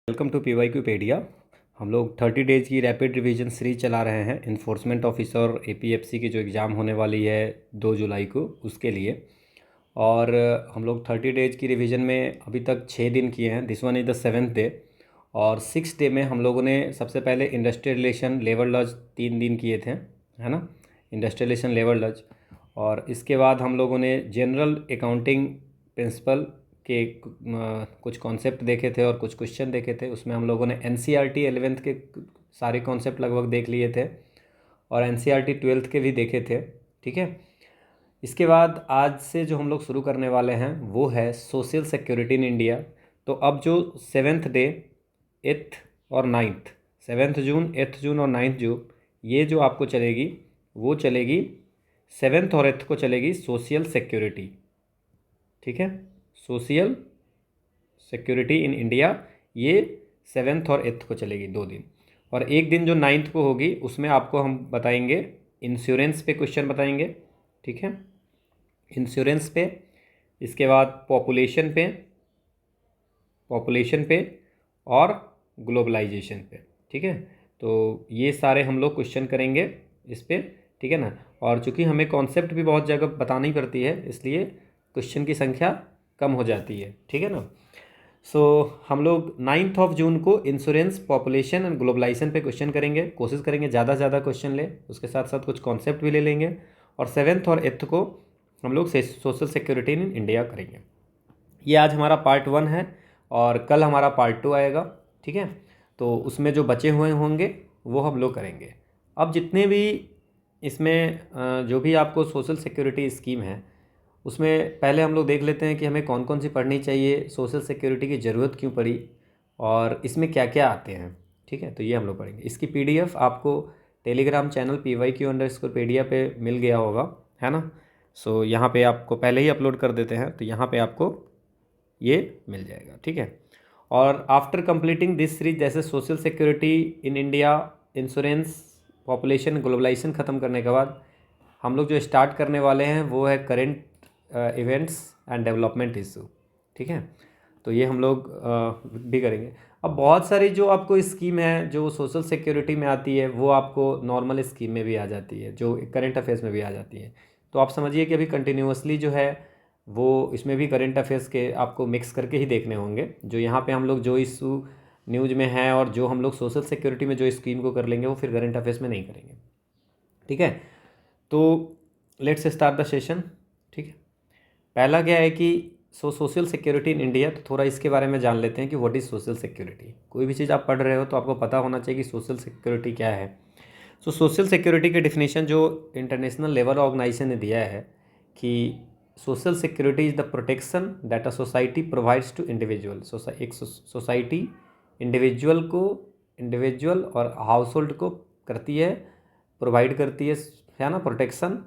Welcome to पीवाईक्यूपेडिया। हम लोग 30 days की रैपिड रिवीजन सीरीज चला रहे हैं इन्फोर्समेंट ऑफिसर एपीएफसी की जो एग्ज़ाम होने वाली है 2 जुलाई को, उसके लिए। और हम लोग 30 डेज़ की रिवीजन में अभी तक 6 दिन किए हैं। This one is the 7th day. और 6th डे में हम लोगों ने सबसे पहले इंडस्ट्रियल रिलेशन लेबर लॉज 3 दिन किए थे, है ना, इंडस्ट्रियल रिलेशन लेबर लॉज। और इसके बाद हम लोगों ने जनरल अकाउंटिंग प्रिंसिपल के कुछ कॉन्सेप्ट देखे थे और कुछ क्वेश्चन देखे थे। उसमें हम लोगों ने एनसीईआरटी 11th के सारे कॉन्सेप्ट लगभग देख लिए थे और एनसीईआरटी 12th के भी देखे थे, ठीक है। इसके बाद आज से जो हम लोग शुरू करने वाले हैं वो है सोशल सिक्योरिटी इन इंडिया। तो अब जो 7th डे, 8th और 9th, 7 जून, 8 जून और 9 जून, ये जो आपको चलेगी वो चलेगी 7th और 8th को चलेगी सोशल सिक्योरिटी, ठीक है। सोशल सिक्योरिटी इन इंडिया ये 7th और 8th को चलेगी 2 दिन। और एक दिन जो 9th को होगी उसमें आपको हम बताएंगे इंश्योरेंस पे क्वेश्चन बताएंगे, ठीक है, इंश्योरेंस पे। इसके बाद पॉपुलेशन पे और ग्लोबलाइजेशन पे, ठीक है। तो ये सारे हम लोग क्वेश्चन करेंगे इस पे, ठीक है ना। और चूँकि हमें कॉन्सेप्ट भी बहुत जगह बतानी पड़ती है इसलिए क्वेश्चन की संख्या कम हो जाती है, ठीक है ना। सो हम लोग 9th ऑफ जून को इंश्योरेंस, पॉपुलेशन एंड ग्लोबलाइजेशन पे क्वेश्चन करेंगे। कोशिश करेंगे ज़्यादा से ज़्यादा क्वेश्चन ले, उसके साथ साथ कुछ कॉन्सेप्ट भी ले लेंगे। और 7th और 8th को हम लोग सोशल सिक्योरिटी इन इंडिया करेंगे। ये आज हमारा पार्ट 1 है और कल हमारा पार्ट 2 आएगा, ठीक है। तो उसमें जो बचे हुए होंगे वो हम लोग करेंगे। अब जितने भी इसमें जो भी आपको सोशल सिक्योरिटी स्कीम है उसमें पहले हम लोग देख लेते हैं कि हमें कौन कौन सी पढ़नी चाहिए, सोशल सिक्योरिटी की ज़रूरत क्यों पड़ी और इसमें क्या क्या आते हैं, ठीक है। तो ये हम लोग पढ़ेंगे। इसकी पीडीएफ आपको टेलीग्राम चैनल PYQ_pedia पे मिल गया होगा, है ना। सो यहाँ पे आपको पहले ही अपलोड कर देते हैं, तो यहाँ पे आपको ये मिल जाएगा, ठीक है। और आफ्टर कंप्लीटिंग दिस सीरीज, जैसे social security in India, insurance, population, globalization ख़त्म करने के बाद हम लोग जो स्टार्ट करने वाले हैं वो है current events and development issue, ठीक है। तो ये हम लोग भी करेंगे। अब बहुत सारी जो आपको स्कीम है जो सोशल सिक्योरिटी में आती है वो आपको नॉर्मल स्कीम में भी आ जाती है, जो करेंट अफेयर्स में भी आ जाती है। तो आप समझिए कि अभी कंटिन्यूसली जो है वो इसमें भी करेंट अफेयर्स के आपको मिक्स करके ही देखने होंगे। जो यहाँ पे हम लोग जो इशू न्यूज़ में है और जो हम लोग सोशल सिक्योरिटी में जो स्कीम को कर लेंगे वो फिर करेंट अफेयर्स में नहीं करेंगे, ठीक है। तो लेट्स स्टार्ट द सेशन, ठीक है। पहला क्या है कि सोशल सिक्योरिटी इन इंडिया, तो थोड़ा इसके बारे में जान लेते हैं कि व्हाट इज़ सोशल सिक्योरिटी। कोई भी चीज़ आप पढ़ रहे हो तो आपको पता होना चाहिए कि सोशल सिक्योरिटी क्या है। सो सोशल सिक्योरिटी की डिफिनेशन जो इंटरनेशनल लेबर ऑर्गेनाइजेशन ने दिया है कि social security is the protection that a society provides to individual. एक सोसाइटी इंडिविजुअल और हाउस होल्ड को करती है, प्रोवाइड करती है ना, प्रोटेक्शन।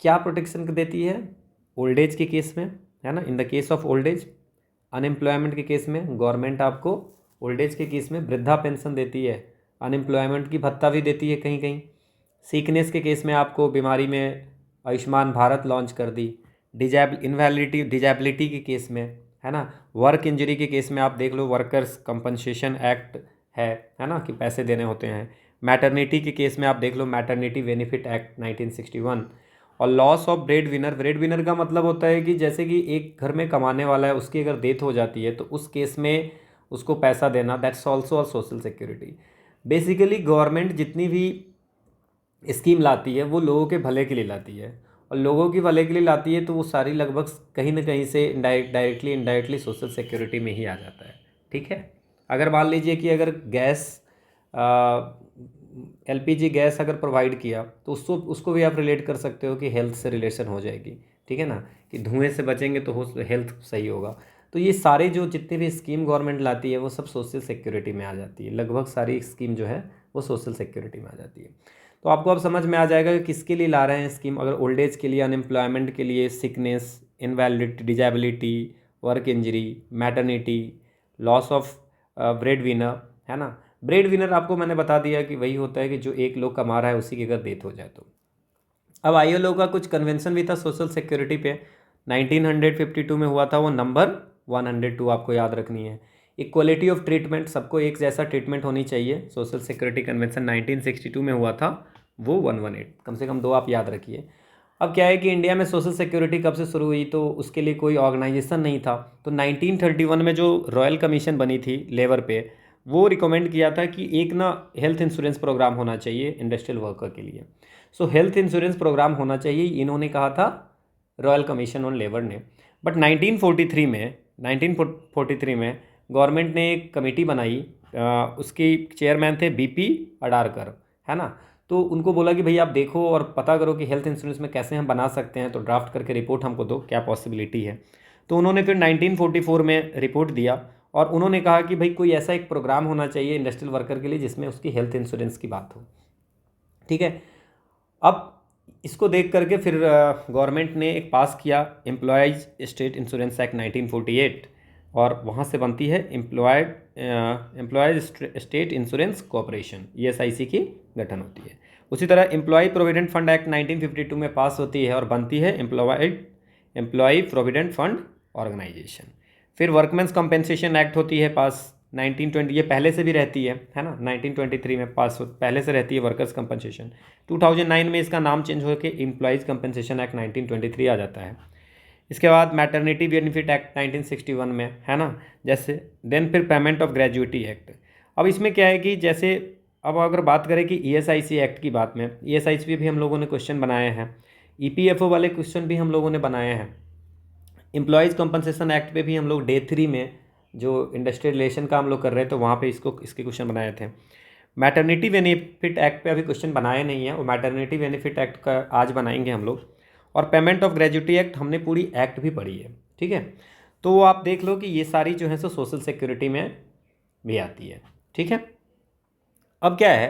क्या प्रोटेक्शन देती है? ओल्ड एज के केस में, है ना, in the case of old age. Unemployment के केस में गवर्नमेंट आपको ओल्ड एज के केस में वृद्धा पेंशन देती है, अनएम्प्लॉयमेंट की भत्ता भी देती है कहीं कहीं। सीकनेस के केस में आपको बीमारी में आयुष्मान भारत लॉन्च कर दी। डिजेबिलिटी के केस में, है ना। वर्क इंजरी के केस में आप देख लो, वर्कर्स कंपनसेशन एक्ट है ना, कि पैसे देने होते हैं। मैटरनिटी के केस में आप देख लो, मैटरनिटी बेनिफिट एक्ट 1961। और लॉस ऑफ ब्रेड विनर का मतलब होता है कि जैसे कि एक घर में कमाने वाला है, उसकी अगर डेथ हो जाती है तो उस केस में उसको पैसा देना, that's also a social security. Basically government जितनी भी स्कीम लाती है वो लोगों के भले के लिए लाती है, और लोगों के भले के लिए लाती है तो वो सारी लगभग कहीं ना कहीं से डायरेक्टली इनडायरेक्टली सोशल सिक्योरिटी में ही आ जाता है, ठीक है। अगर मान लीजिए कि अगर गैस, LPG गैस अगर प्रोवाइड किया तो उसको उसको भी आप रिलेट कर सकते हो कि हेल्थ से रिलेशन हो जाएगी, ठीक है ना, कि धुएं से बचेंगे तो हेल्थ सही होगा। तो ये सारे जो जितने भी स्कीम गवर्नमेंट लाती है वो सब सोशल सिक्योरिटी में आ जाती है। लगभग सारी स्कीम जो है वो सोशल सिक्योरिटी में आ जाती है। तो आपको अब समझ में आ जाएगा कि किसके लिए ला रहे हैं स्कीम। अगर ओल्ड एज के लिए, अनएम्प्लॉयमेंट के लिए, sickness, invalidity, disability, work injury, maternity, loss of bread winner, है ना। ब्रेड विनर आपको मैंने बता दिया कि वही होता है कि जो एक लोग कमा रहा है उसी की अगर डेथ हो जाए तो। अब ILO का कुछ कन्वेंशन भी था सोशल सिक्योरिटी पे, 1952 में हुआ था, वो नंबर 102 आपको याद रखनी है। इक्वलिटी ऑफ ट्रीटमेंट, सबको एक जैसा ट्रीटमेंट होनी चाहिए, सोशल सिक्योरिटी कन्वेंशन 1962 में हुआ था, वो 118, कम से कम 2 आप याद रखिए। अब क्या है कि इंडिया में सोशल सिक्योरिटी कब से शुरू हुई, तो उसके लिए कोई ऑर्गेनाइजेशन नहीं था। तो 1931 में जो रॉयल कमीशन बनी थी लेबर पे, वो रिकमेंड किया था कि एक ना हेल्थ इंश्योरेंस प्रोग्राम होना चाहिए इंडस्ट्रियल वर्कर के लिए। सो हेल्थ इंश्योरेंस प्रोग्राम होना चाहिए, इन्होंने कहा था रॉयल कमीशन ऑन लेबर ने। बट 1943 में गवर्नमेंट ने एक कमेटी बनाई, उसके चेयरमैन थे बीपी अडारकर, है ना। तो उनको बोला कि भाई आप देखो और पता करो कि हेल्थ इंश्योरेंस में कैसे हम बना सकते हैं, तो ड्राफ्ट करके रिपोर्ट हमको दो, क्या पॉसिबिलिटी है। तो उन्होंने फिर 1944 में रिपोर्ट दिया और उन्होंने कहा कि भाई कोई ऐसा एक प्रोग्राम होना चाहिए इंडस्ट्रियल वर्कर के लिए जिसमें उसकी हेल्थ इंश्योरेंस की बात हो, ठीक है। अब इसको देख करके फिर गवर्नमेंट ने एक पास किया एम्प्लॉयज़ स्टेट इंश्योरेंस एक्ट 1948, और वहाँ से बनती है employees state insurance corporation, ESIC की गठन होती है। उसी तरह एम्प्लॉय प्रोविडेंट फंड एक्ट 1952 में पास होती है और बनती है एम्प्लॉय प्रोविडेंट फंड ऑर्गेनाइजेशन। फिर वर्कमेंस कंपेंसेशन एक्ट होती है पास 1920, ये पहले से भी रहती है ना, 1923 में पास पहले से रहती है वर्कर्स कंपनसेशन। 2009 में इसका नाम चेंज होकर एम्प्लॉयज़ कंपनसेशन एक्ट 1923 आ जाता है। इसके बाद मैटरनिटी बेनिफिट एक्ट 1961 में, है ना, जैसे देन फिर पेमेंट ऑफ ग्रेजुएटी एक्ट। अब इसमें क्या है कि जैसे अब अगर बात करें कि ESIC एक्ट की बात में, ESIC पे भी हम लोगों ने क्वेश्चन बनाए हैं, EPFO वाले क्वेश्चन भी हम लोगों ने बनाए हैं, एम्प्लॉयज़ कंपनसेशन एक्ट पे भी हम लोग डे 3 में जो इंडस्ट्रियल रिलेशन का हम लोग कर रहे थे वहाँ पे इसके क्वेश्चन बनाए थे। मैटरनिटी बेनिफिट एक्ट पे अभी क्वेश्चन बनाए नहीं है, और मैटरनिटी बेनिफिट एक्ट का आज बनाएंगे हम लोग। और पेमेंट ऑफ ग्रेजुएटी एक्ट हमने पूरी एक्ट भी पढ़ी है, ठीक है। तो आप देख लो कि ये सारी जो है सो सोशल सिक्योरिटी में भी आती है, ठीक है। अब क्या है,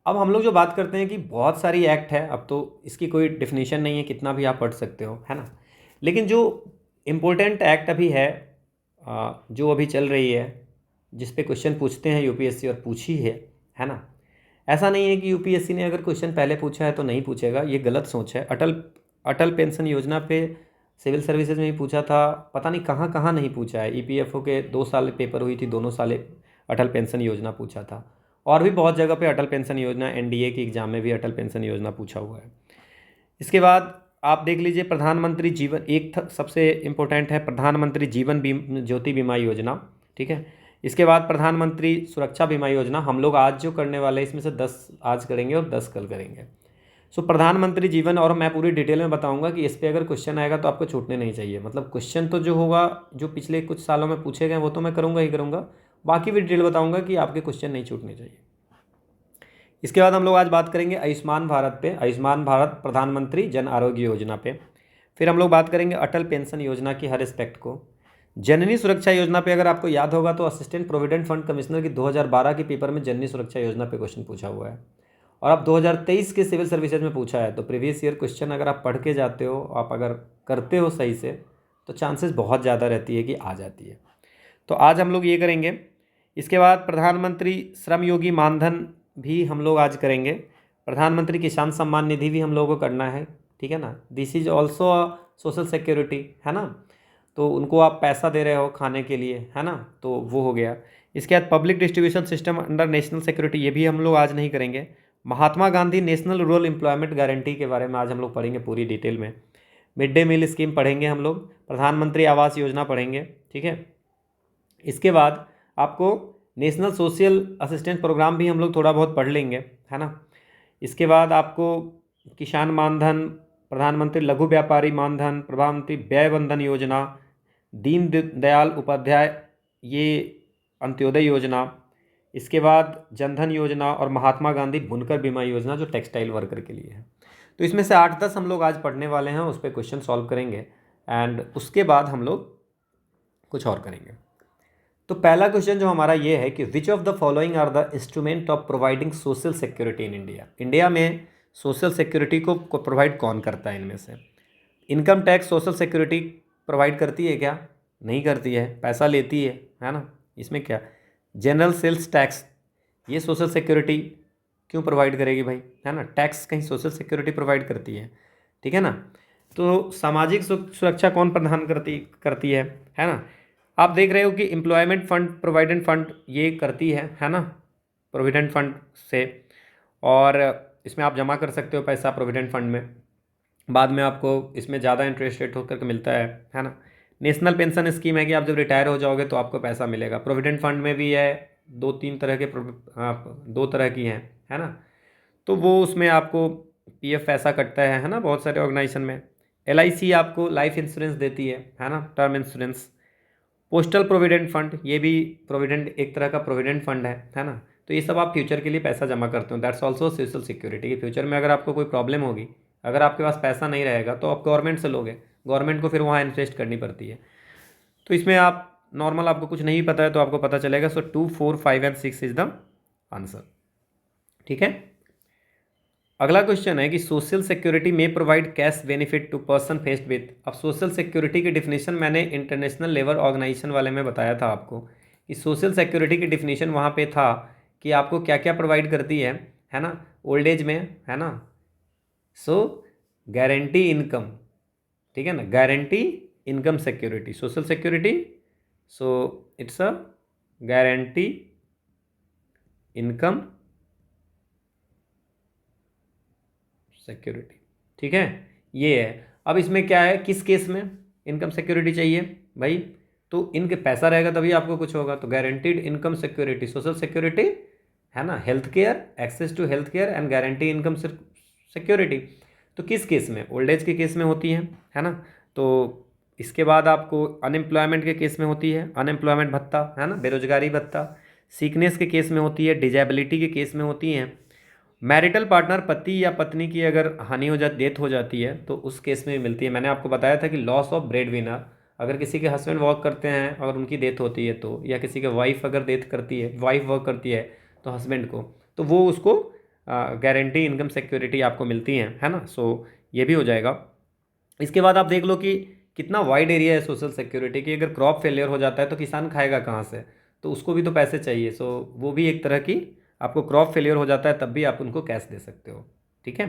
अब हम लोग जो बात करते हैं कि बहुत सारी एक्ट है, अब तो इसकी कोई डिफिनीशन नहीं है, कितना भी आप पढ़ सकते हो, है ना। लेकिन जो इम्पोर्टेंट एक्ट अभी है, जो अभी चल रही है, जिस पे क्वेश्चन पूछते हैं UPSC और पूछी है ना। ऐसा नहीं है कि UPSC ने अगर क्वेश्चन पहले पूछा है तो नहीं पूछेगा, ये गलत सोच है। अटल पेंशन योजना पे सिविल सर्विसेज में भी पूछा था, पता नहीं कहाँ कहाँ नहीं पूछा है। EPFO के 2 साल पेपर हुई थी, दोनों साल अटल पेंशन योजना पूछा था, और भी बहुत जगह पे अटल पेंशन योजना, NDA की एग्ज़ाम में भी अटल पेंशन योजना पूछा हुआ है। इसके बाद आप देख लीजिए प्रधानमंत्री जीवन, सबसे इम्पोर्टेंट है प्रधानमंत्री जीवन ज्योति बीमा योजना, ठीक है। इसके बाद प्रधानमंत्री सुरक्षा बीमा योजना, हम लोग आज जो करने वाले हैं इसमें से 10 आज करेंगे और 10 कल करेंगे। सो प्रधानमंत्री जीवन, और मैं पूरी डिटेल में बताऊंगा कि इस पर अगर क्वेश्चन आएगा तो आपको छूटने नहीं चाहिए। मतलब क्वेश्चन तो जो होगा, जो पिछले कुछ सालों में पूछे गए वो तो मैं करूँगा ही करूँगा, बाकी भी डिटेल बताऊँगा कि आपके क्वेश्चन नहीं छूटने चाहिए। इसके बाद हम लोग आज बात करेंगे आयुष्मान भारत पे, आयुष्मान भारत प्रधानमंत्री जन आरोग्य योजना पे। फिर हम लोग बात करेंगे अटल पेंशन योजना की हर एस्पेक्ट को। जननी सुरक्षा योजना पे अगर आपको याद होगा तो असिस्टेंट प्रोविडेंट फंड कमिश्नर की 2012 के पेपर में जननी सुरक्षा योजना पे क्वेश्चन पूछा हुआ है, और अब 2023 के सिविल सर्विसेज में पूछा है। तो प्रीवियस ईयर क्वेश्चन अगर आप पढ़ के जाते हो, आप अगर करते हो सही से, तो चांसेस बहुत ज़्यादा रहती है कि आ जाती है। तो आज हम लोग ये करेंगे। इसके बाद प्रधानमंत्री श्रम योगी मानधन भी हम लोग आज करेंगे। प्रधानमंत्री किसान सम्मान निधि भी हम लोगों को करना है, ठीक है ना। This is also social security, है ना। तो उनको आप पैसा दे रहे हो खाने के लिए, है ना, तो वो हो गया। इसके बाद public distribution system under national security, ये भी हम लोग आज नहीं करेंगे। Mahatma Gandhi national rural employment guarantee के बारे में आज हम लोग पढ़ेंगे पूरी डिटेल में। मिड डे मील स्कीम पढ़ेंगे हम लोग। प्रधानमंत्री आवास योजना पढ़ेंगे, ठीक है। इसके बाद आपको नेशनल सोशल असिस्टेंस प्रोग्राम भी हम लोग थोड़ा बहुत पढ़ लेंगे, है ना। इसके बाद आपको किसान मानधन, प्रधानमंत्री लघु व्यापारी मानधन, प्रधानमंत्री व्यय बंधन योजना, दीन दयाल उपाध्याय ये अंत्योदय योजना, इसके बाद जनधन योजना, और महात्मा गांधी बुनकर बीमा योजना जो टेक्सटाइल वर्कर के लिए है। तो इसमें से 8-10 हम लोग आज पढ़ने वाले हैं, उस पर क्वेश्चन सॉल्व करेंगे, एंड उसके बाद हम लोग कुछ और करेंगे। तो पहला क्वेश्चन जो हमारा ये है कि which of the following are the instrument of providing social security in India. India में सोशल सिक्योरिटी को प्रोवाइड कौन करता है इनमें से। Income tax social security provide करती है क्या? नहीं करती है, पैसा लेती है ना। इसमें क्या, जनरल सेल्स टैक्स, ये सोशल सिक्योरिटी क्यों प्रोवाइड करेगी भाई, है ना। टैक्स कहीं सोशल सिक्योरिटी प्रोवाइड करती है, ठीक है ना। तो सामाजिक सुरक्षा कौन प्रदान करती है ना। आप देख रहे हो कि एम्प्लॉयमेंट फ़ंड, प्रोविडेंट फ़ंड ये करती है ना, प्रोविडेंट फ़ंड से, और इसमें आप जमा कर सकते हो पैसा प्रोविडेंट फ़ंड में, बाद में आपको इसमें ज़्यादा इंटरेस्ट रेट होकर के मिलता है ना। नेशनल पेंशन स्कीम है कि आप जब रिटायर हो जाओगे तो आपको पैसा मिलेगा। प्रोविडेंट फ़ंड में भी है, दो तीन तरह के दो तरह की हैं, है ना। तो वो उसमें आपको पीएफ पैसा कटता है ना, बहुत सारे ऑर्गेनाइजेशन में। एलआईसी आपको लाइफ इंश्योरेंस देती है ना, term insurance. Postal provident fund, ये भी प्रोविडेंट, एक तरह का प्रोविडेंट फंड है ना। तो ये सब आप फ्यूचर के लिए पैसा जमा करते हो, दैट्स ऑल्सो सोशल सिक्योरिटी। कि फ्यूचर में अगर आपको कोई प्रॉब्लम होगी, अगर आपके पास पैसा नहीं रहेगा तो आप गवर्नमेंट से लोगे, गवर्नमेंट को फिर वहाँ इन्वेस्ट करनी पड़ती है। तो इसमें आप नॉर्मल, आपको कुछ नहीं पता है तो आपको पता चलेगा। So 2, 4, 5 and 6 is the answer. ठीक है। अगला क्वेश्चन है कि सोशल सिक्योरिटी में provide cash benefit to person faced with. अब सोशल सिक्योरिटी की डिफिनेशन मैंने इंटरनेशनल लेबर ऑर्गेनाइजेशन वाले में बताया था आपको कि सोशल सिक्योरिटी की डिफिनेशन वहाँ पे था कि आपको क्या क्या प्रोवाइड करती है ना, ओल्ड एज में, है ना। सो गारंटी इनकम, ठीक है ना, guarantee income security, social security. So it's a guarantee income security. ठीक है, ये है। अब इसमें क्या है, किस केस में इनकम सिक्योरिटी चाहिए भाई, तो इनके पैसा रहेगा तभी आपको कुछ होगा। तो guaranteed income security, social security, है ना, health care, access to health care and guarantee income security. तो किस केस में, ओल्ड एज के केस में होती है ना। तो इसके बाद आपको अनएम्प्लॉयमेंट के केस में होती है, अनएम्प्लॉयमेंट भत्ता, है ना, बेरोजगारी भत्ता। सीकनेस के केस में होती है, डिजेबिलिटी के केस में होती हैं। मैरिटल पार्टनर, पति या पत्नी की अगर हानि हो जाती, डेथ हो जाती है, तो उस केस में भी मिलती है। मैंने आपको बताया था कि लॉस ऑफ ब्रेड विनर, अगर किसी के हस्बैंड वर्क करते हैं और उनकी डेथ होती है तो, या किसी के वाइफ अगर डेथ करती है, वाइफ वर्क करती है तो हस्बैंड को, तो वो उसको गारंटी इनकम सिक्योरिटी आपको मिलती है ना। सो ये भी हो जाएगा। इसके बाद आप देख लो कि कितना वाइड एरिया है सोशल सिक्योरिटी की। अगर क्रॉप फेलियर हो जाता है तो किसान खाएगा कहाँ से, तो उसको भी तो पैसे चाहिए। सो वो भी एक तरह की, आपको क्रॉप फेलियर हो जाता है तब भी आप उनको कैश दे सकते हो। ठीक है।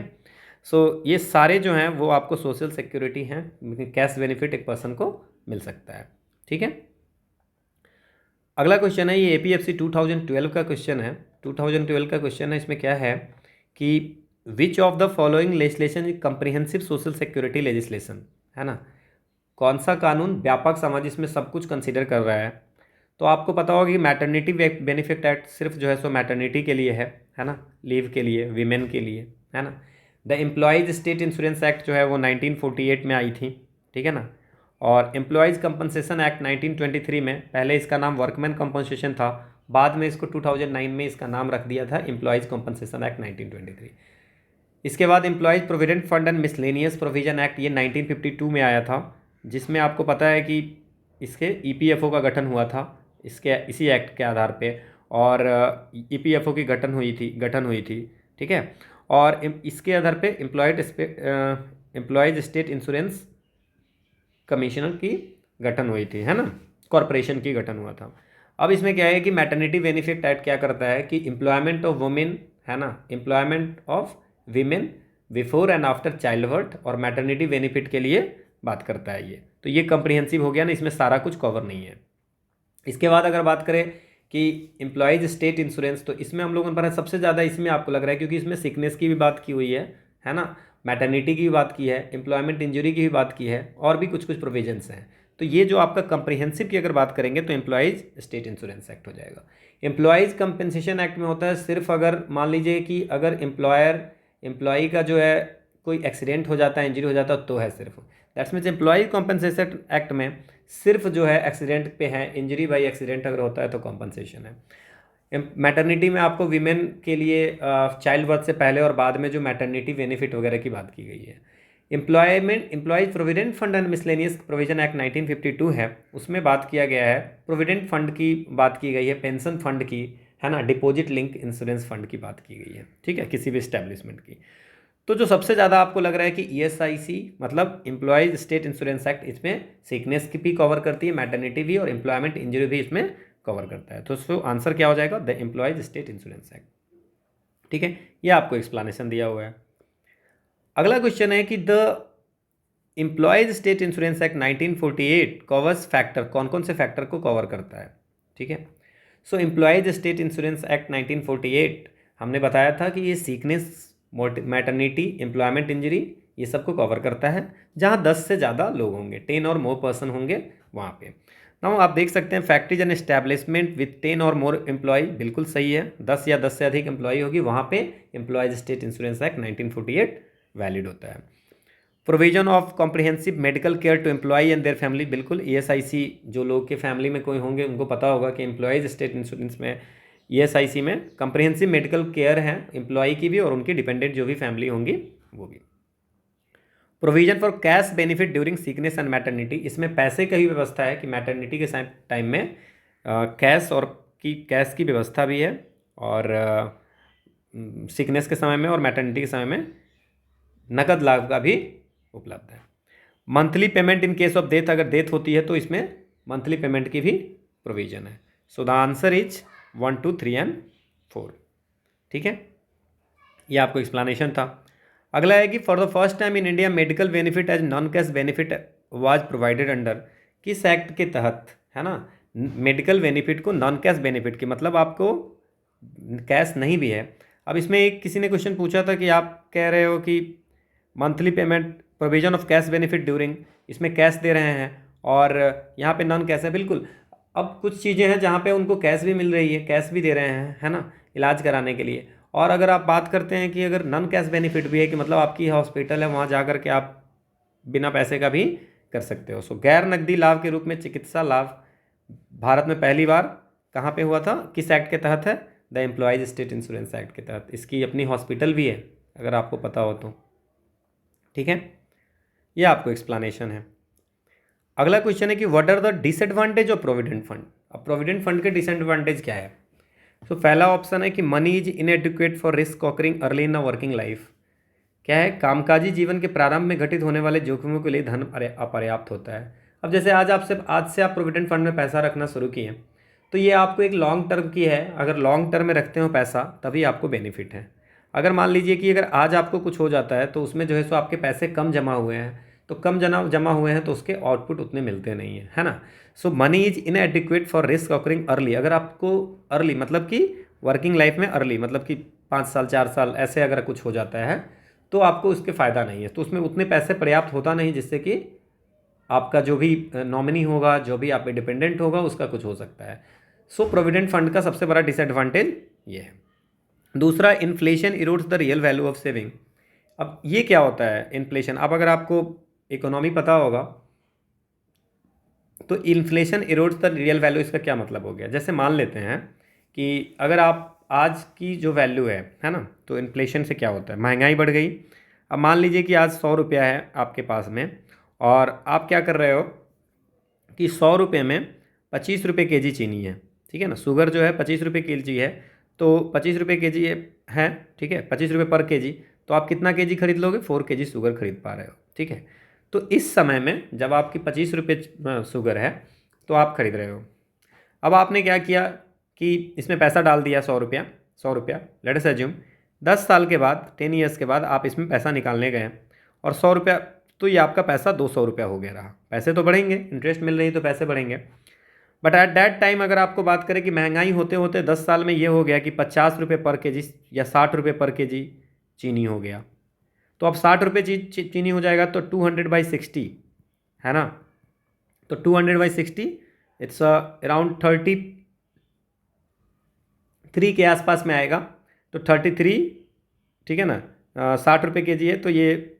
सो ये सारे जो हैं वो आपको सोशल सिक्योरिटी हैं, कैश बेनिफिट एक पर्सन को मिल सकता है। ठीक है। अगला क्वेश्चन है, ये एपीएफसी 2012 का क्वेश्चन है। 2012 का क्वेश्चन है, इसमें क्या है कि which of the following legislation is comprehensive social security legislation, है ना। कौन सा कानून व्यापक समाज, इसमें सब कुछ कंसीडर कर रहा है। तो आपको पता होगा कि मैटरनिटी बेनिफिट एक्ट सिर्फ जो है सो मैटरनिटी के लिए है ना, लीव के लिए, वीमेन के लिए, है ना। The employees state insurance act जो है वो 1948 में आई थी, ठीक है ना। और एम्प्लॉयज़ कंपनसेशन एक्ट 1923 में, पहले इसका नाम वर्कमैन कंपनसेशन था, बाद में इसको 2009 में इसका नाम रख दिया था एम्प्लॉयज़ कंपनसेशन एक्ट 1923। इसके बाद employees provident fund and miscellaneous provision act, ये 1952 में आया था, जिसमें आपको पता है कि इसके ईपीएफओ का गठन हुआ था, इसके इसी एक्ट के आधार पे, और ईपीएफओ की गठन हुई थी। ठीक है। और इसके आधार पे एम्प्लॉयज़ स्टेट इंश्योरेंस कमिश्नर की गठन हुई थी, है ना, कॉरपोरेशन की गठन हुआ था। अब इसमें क्या है कि मैटरनिटी बेनिफिट एक्ट क्या करता है कि एम्प्लॉयमेंट ऑफ वुमेन, है ना, employment of women before and after child birth और मैटरनिटी बेनिफिट के लिए बात करता है ये। तो ये कम्प्रिहेंसिव हो गया ना, इसमें सारा कुछ कवर नहीं है। इसके बाद अगर बात करें कि एम्प्लॉयज़ स्टेट इंश्योरेंस, तो इसमें हम लोगों ने सबसे ज़्यादा इसमें आपको लग रहा है क्योंकि इसमें सिकनेस की भी बात की हुई है ना, मैटरनिटी की भी बात की है, एम्प्लॉयमेंट इंजरी की भी बात की है, और भी कुछ कुछ प्रोविजंस हैं। तो ये जो आपका कंप्रिहेंसिव की अगर बात करेंगे तो एम्प्लॉयज़ स्टेट इंश्योरेंस एक्ट हो जाएगा। एम्प्लॉयज़ कंपनसेशन एक्ट में होता है सिर्फ अगर मान लीजिए कि अगर एम्प्लॉय का जो है कोई एक्सीडेंट हो जाता है, इंजरी हो जाता है, तो है सिर्फ। That's means employ compensation act में सिर्फ जो है एक्सीडेंट पे है, इंजरी बाई एक्सीडेंट अगर होता है तो कॉम्पनसेशन है। मैटरनिटी में आपको वीमेन के लिए चाइल्ड बर्थ से पहले और बाद में जो मैटरनिटी बेनिफिट वगैरह की बात की गई है। Employees provident fund and miscellaneous provision act 1952 है, उसमें बात किया गया है, प्रोविडेंट फंड की बात की गई है, पेंशन फंड की, है ना, डिपॉजिट लिंक इंश्योरेंस फंड की बात की गई है। ठीक है, किसी भी इस्टेब्लिशमेंट की। तो जो सबसे ज़्यादा आपको लग रहा है कि ईएसआईसी मतलब एम्प्लॉयज़ स्टेट इंश्योरेंस एक्ट, इसमें सिकनेस की भी कवर करती है, मैटरनिटी भी, और एम्प्लॉयमेंट इंजरी भी इसमें कवर करता है। तो उसको आंसर क्या हो जाएगा, the employees state insurance act. ठीक है, ये आपको एक्सप्लेनेशन दिया हुआ है। अगला क्वेश्चन है कि the employees state insurance act 1948 covers factor, कौन कौन से फैक्टर को कवर करता है, ठीक है। सो एम्प्लॉयज स्टेट इंश्योरेंस एक्ट 1948 हमने बताया था कि ये सीकनेस, मैटरनिटी, एम्प्लॉयमेंट इंजरी, ये सब को कवर करता है जहाँ 10 से ज़्यादा लोग होंगे, 10 और मोर पर्सन होंगे वहाँ पे। नाउ आप देख सकते हैं फैक्ट्रीज एंड एस्टैब्लिशमेंट विथ 10 और मोर एम्प्लॉय, बिल्कुल सही है, 10 या 10 से अधिक एम्प्लॉय होगी वहाँ पे employees state insurance act 1948 valid होता है। Provision of comprehensive medical care to employ and their family, बिल्कुल ESIC, जो लोग के फैमिली में कोई होंगे उनको पता होगा कि एम्प्लॉयज स्टेट इंश्योरेंस में, ESIC में कॉम्प्रिहेंसिव मेडिकल केयर है एम्प्लॉय की भी और उनकी डिपेंडेंट जो भी फैमिली होंगी वो भी। Provision for cash benefit during sickness and maternity, इसमें पैसे का ही व्यवस्था है कि मैटरनिटी के टाइम में कैश की व्यवस्था भी है और सिकनेस के समय में और मैटरनिटी के समय में नकद लाभ का भी उपलब्ध है। Monthly payment in case of death, अगर डेथ होती है तो इसमें मंथली पेमेंट की भी प्रोविजन है। So the answer is 1, 2, 3 and 4, ठीक है। ये आपको एक्सप्लेनेशन था। अगला है कि for the first time in India medical benefit as non cash benefit was provided under, किस एक्ट के तहत, है ना, मेडिकल बेनिफिट को नॉन कैश बेनिफिट के, मतलब आपको कैश नहीं भी है। अब इसमें एक किसी ने क्वेश्चन पूछा था कि आप कह रहे हो कि monthly payment, provision of cash benefit during, इसमें कैश दे रहे हैं और यहाँ पे नॉन कैश है, बिल्कुल। अब कुछ चीज़ें हैं जहाँ पे उनको कैश भी मिल रही है, कैश भी दे रहे हैं, है ना, इलाज कराने के लिए। और अगर आप बात करते हैं कि अगर नॉन कैश बेनिफिट भी है कि मतलब आपकी हॉस्पिटल है, वहाँ जा कर के आप बिना पैसे का भी कर सकते हो। सो गैर नकदी लाभ के रूप में चिकित्सा लाभ भारत में पहली बार कहाँ पे हुआ था, किस एक्ट के तहत है, the employees state insurance act के तहत। इसकी अपनी हॉस्पिटल भी है अगर आपको पता हो तो, ठीक है। ये आपको एक्सप्लेनेशन है। अगला क्वेश्चन है कि what are the disadvantage of provident fund. अब प्रोविडेंट फंड के डिसएडवांटेज क्या है। तो पहला ऑप्शन है कि money is inadequate for risk occurring early in a working life. क्या है, कामकाजी जीवन के प्रारंभ में घटित होने वाले जोखिमों के लिए धन अपर्याप्त होता है। अब जैसे आज से आप प्रोविडेंट फंड में पैसा रखना शुरू किए तो ये आपको एक लॉन्ग टर्म की है, अगर लॉन्ग टर्म में रखते हो पैसा तभी आपको बेनिफिट है। अगर मान लीजिए कि अगर आज आपको कुछ हो जाता है तो उसमें जो है सो आपके पैसे कम जमा हुए हैं, तो कम जमा हुए हैं तो उसके आउटपुट उतने मिलते नहीं हैं, है ना। So money is inadequate for risk occurring early, अगर आपको अर्ली मतलब कि वर्किंग लाइफ में अर्ली मतलब कि 5 साल 4 साल ऐसे अगर कुछ हो जाता है तो आपको उसके फ़ायदा नहीं है, तो उसमें उतने पैसे पर्याप्त होता नहीं जिससे कि आपका जो भी नॉमिनी होगा, जो भी आप पे डिपेंडेंट होगा, उसका कुछ हो सकता है। सो प्रोविडेंट फंड का सबसे बड़ा डिसएडवांटेज ये है। दूसरा, inflation erodes the real value of saving. अब ये क्या होता है इन्फ्लेशन, अब अगर आपको इकोनॉमी पता होगा तो inflation erodes the real value, इसका क्या मतलब हो गया। जैसे मान लेते हैं कि अगर आप आज की जो वैल्यू है ना, तो इन्फ्लेशन से क्या होता है, महंगाई बढ़ गई। अब मान लीजिए कि आज 100 रुपया है आपके पास में और आप क्या कर रहे हो कि 100 रुपये में 25 रुपये केजी चीनी है, ठीक है ना, शुगर जो है 25 रुपये केजी है, तो 25 रुपये केजी है, ठीक है, 25 रुपये पर केजी, तो आप कितना केजी खरीद लोगे, 4 केजी शुगर खरीद पा रहे हो, ठीक है। तो इस समय में जब आपकी 25 रुपये शुगर है तो आप खरीद रहे हो। अब आपने क्या किया कि इसमें पैसा डाल दिया 100 रुपया, लेट अस अज्यूम 10 साल के बाद, 10 ईयर्स के बाद आप इसमें पैसा निकालने गए और 100 रुपया, तो ये आपका पैसा 200 रुपया हो गया रहा। पैसे तो बढ़ेंगे, इंटरेस्ट मिल रही तो पैसे बढ़ेंगे, बट एट दैट टाइम अगर आपको बात करें कि महंगाई होते होते 10 साल में ये हो गया कि 50 रुपये पर केजी या 60 रुपये पर केजी चीनी हो गया, तो अब 60 रुपये चीनी हो जाएगा तो 200/60 है ना, तो 200/60 इट्स अराउंड 33 के आसपास में आएगा, तो 33, ठीक है ना, 60 रुपये के जी है तो ये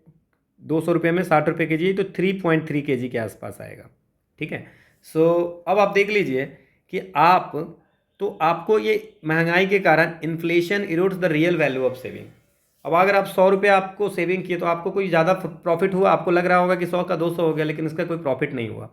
200 रुपये में 60 रुपये के जी, तो 3.3 kg के आसपास आएगा, ठीक है। सो अब आप देख लीजिए कि आपको ये महंगाई के कारण inflation erodes the real value of saving. अब अगर आप 100 रुपये आपको सेविंग किए तो आपको कोई ज़्यादा प्रॉफिट हुआ, आपको लग रहा होगा कि 100 का 200 हो गया, लेकिन इसका कोई प्रॉफिट नहीं हुआ,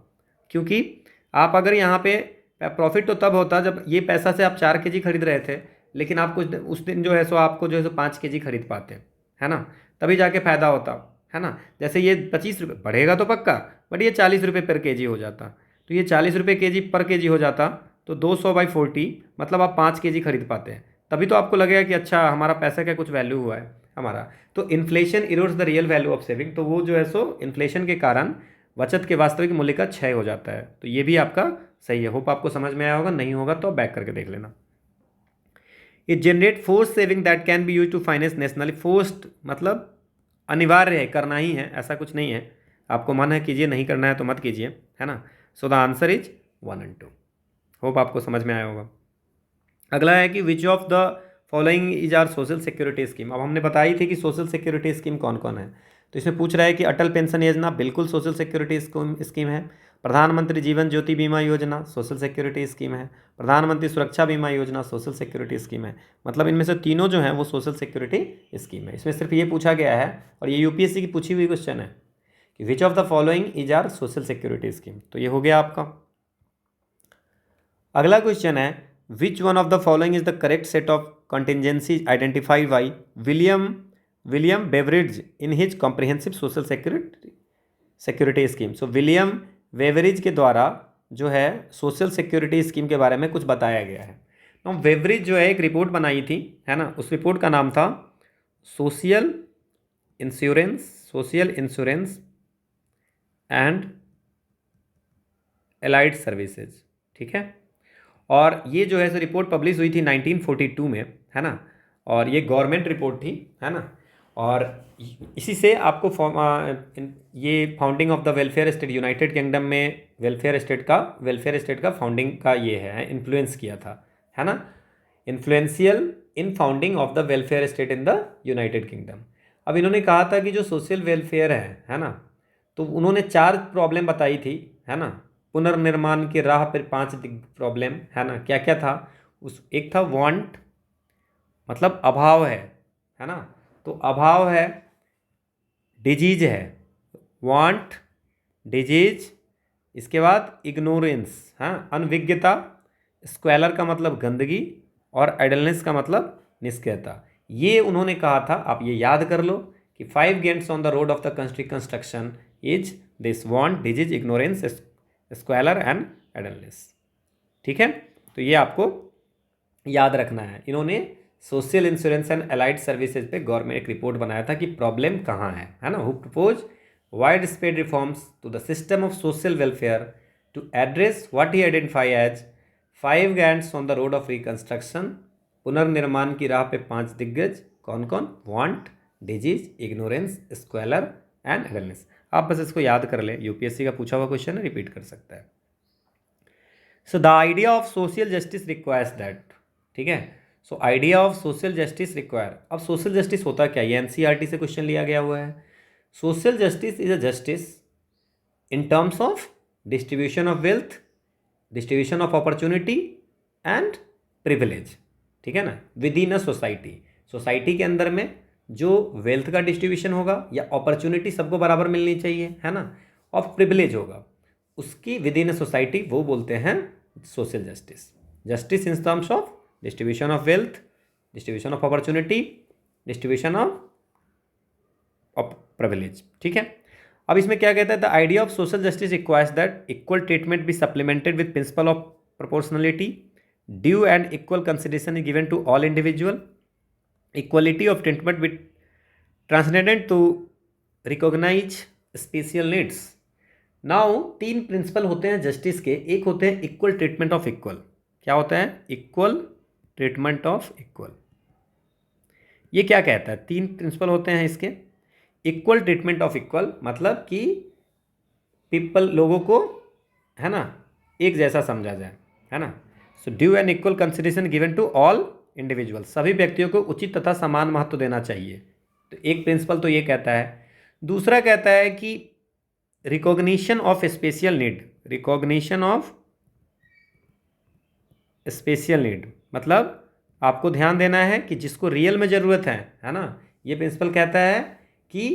क्योंकि आप अगर यहाँ पे प्रॉफिट तो तब होता जब ये पैसा से आप 4 kg खरीद रहे थे, लेकिन आप कुछ उस दिन जो है सो आपको जो है सो 5 kg खरीद पाते, है ना, तभी जाके फ़ायदा होता, है ना। जैसे ये 25 रुपये बढ़ेगा तो पक्का, बट ये 40 रुपये पर केजी हो जाता, तो ये 40 रुपये केजी पर केजी हो जाता, तो 200/40 मतलब आप 5 kg खरीद पाते हैं, तभी तो आपको लगेगा कि अच्छा हमारा पैसे का कुछ वैल्यू हुआ है। हमारा। तो inflation erodes the real value of saving, तो वो जो है सो इन्फ्लेशन के कारण बचत के वास्तविक मूल्य का क्षय हो जाता है। तो ये भी आपका सही है। होप आपको समझ में आया होगा, नहीं होगा तो बैक करके देख लेना। It generate force saving that can be use to finance nationally. Forced मतलब अनिवार्य है, करना ही है, ऐसा कुछ नहीं है। आपको मन है कीजिए, नहीं करना है तो मत कीजिए, है ना। So the answer is 1 and 2। Hope आपको समझ में आया होगा। अगला है कि which of the following is are social security scheme. अब हमने बताई थी कि सोशल सिक्योरिटी स्कीम कौन कौन है। तो इसमें पूछ रहा है कि अटल पेंशन योजना बिल्कुल सोशल सिक्योरिटी स्कीम है। प्रधानमंत्री जीवन ज्योति बीमा योजना सोशल सिक्योरिटी स्कीम है। प्रधानमंत्री सुरक्षा बीमा योजना सोशल सिक्योरिटी स्कीम है। मतलब इनमें से तीनों जो हैं वो सोशल सिक्योरिटी स्कीम है। इसमें सिर्फ ये पूछा गया है, और ये यूपीएससी की पूछी हुई क्वेश्चन है कि which of the following is are social security scheme. तो ये हो गया आपका। अगला क्वेश्चन है which one of the following is the correct set of contingency identified by William Beveridge in his comprehensive social security scheme. So William Beveridge के द्वारा जो है सोशल सिक्योरिटी स्कीम के बारे में कुछ बताया गया है। तो वेवरिज जो है एक रिपोर्ट बनाई थी, है ना। उस रिपोर्ट का नाम था social insurance and allied services, ठीक है। और ये जो है सो रिपोर्ट पब्लिश हुई थी 1942 में, है ना। और ये गवर्नमेंट रिपोर्ट थी, है ना। और इसी से आपको ये founding of the welfare state, United kingdom में वेलफेयर स्टेट का फाउंडिंग का ये है, इन्फ्लुएंस किया था, है ना। Influential in founding of the welfare state in the United kingdom. अब इन्होंने कहा था कि जो सोशल वेलफेयर है ना, तो उन्होंने 4 प्रॉब्लम बताई थी, है ना। पुनर्निर्माण की राह पर 5 प्रॉब्लम, है ना। क्या क्या था उस, एक था वांट मतलब अभाव है ना। तो अभाव है, डिजीज है, वांट डिजीज, इसके बाद इग्नोरेंस, हाँ अनविज्ञता, स्क्वेलर का मतलब गंदगी, और आइडलनेस का मतलब निष्क्रियता। ये उन्होंने कहा था, आप ये याद कर लो कि 5 giants on the road of the construction is this want disease ignorance squalor and idleness, ठीक है। तो ये आपको याद रखना है। इन्होंने social insurance and allied services पे गवर्नमेंट एक रिपोर्ट बनाया था कि प्रॉब्लम कहाँ है ना। Who propose wide spread reforms to the system of social welfare to address what he identify as 5 giants on the road of reconstruction. पुनर्निर्माण की राह पे 5 दिग्गज कौन कौन, want disease ignorance squalor and idleness. आप बस इसको याद कर लें, यूपीएससी का पूछा हुआ क्वेश्चन है, रिपीट कर सकता है। So the idea of social justice requires that, ठीक है। So idea of social justice require, अब सोशल जस्टिस होता क्या, ये एनसीईआरटी से क्वेश्चन लिया गया हुआ है। Social justice is a justice in terms of distribution of wealth, distribution of opportunity and privilege, ठीक है ना, with in a society. Society के अंदर में जो वेल्थ का डिस्ट्रीब्यूशन होगा या अपॉर्चुनिटी सबको बराबर मिलनी चाहिए, है ना, और प्रिविलेज होगा उसकी विद इन अ सोसाइटी, वो बोलते हैं social justice. Justice in terms of distribution of wealth, distribution of opportunity, distribution of privilege, ठीक है। अब इसमें क्या कहता है, the idea of social justice requires that equal treatment be supplemented with principle of proportionality, due and equal consideration is given to all individual, equality of treatment with transcendent to recognise special needs. Now 3 principle होते हैं justice के। एक होते हैं equal treatment of equal. क्या होता है, equal treatment of equal. ये क्या कहता है, 3 प्रिंसिपल होते हैं इसके। इक्वल ट्रीटमेंट ऑफ इक्वल मतलब कि पीपल, लोगों को, है ना, एक जैसा समझा जाए, है ना। So due and equal consideration given to all individual, सभी व्यक्तियों को उचित तथा समान महत्व देना चाहिए। तो एक प्रिंसिपल तो ये कहता है। दूसरा कहता है कि recognition of special need, recognition of special need मतलब आपको ध्यान देना है कि जिसको रियल में ज़रूरत है ना। ये प्रिंसिपल कहता है कि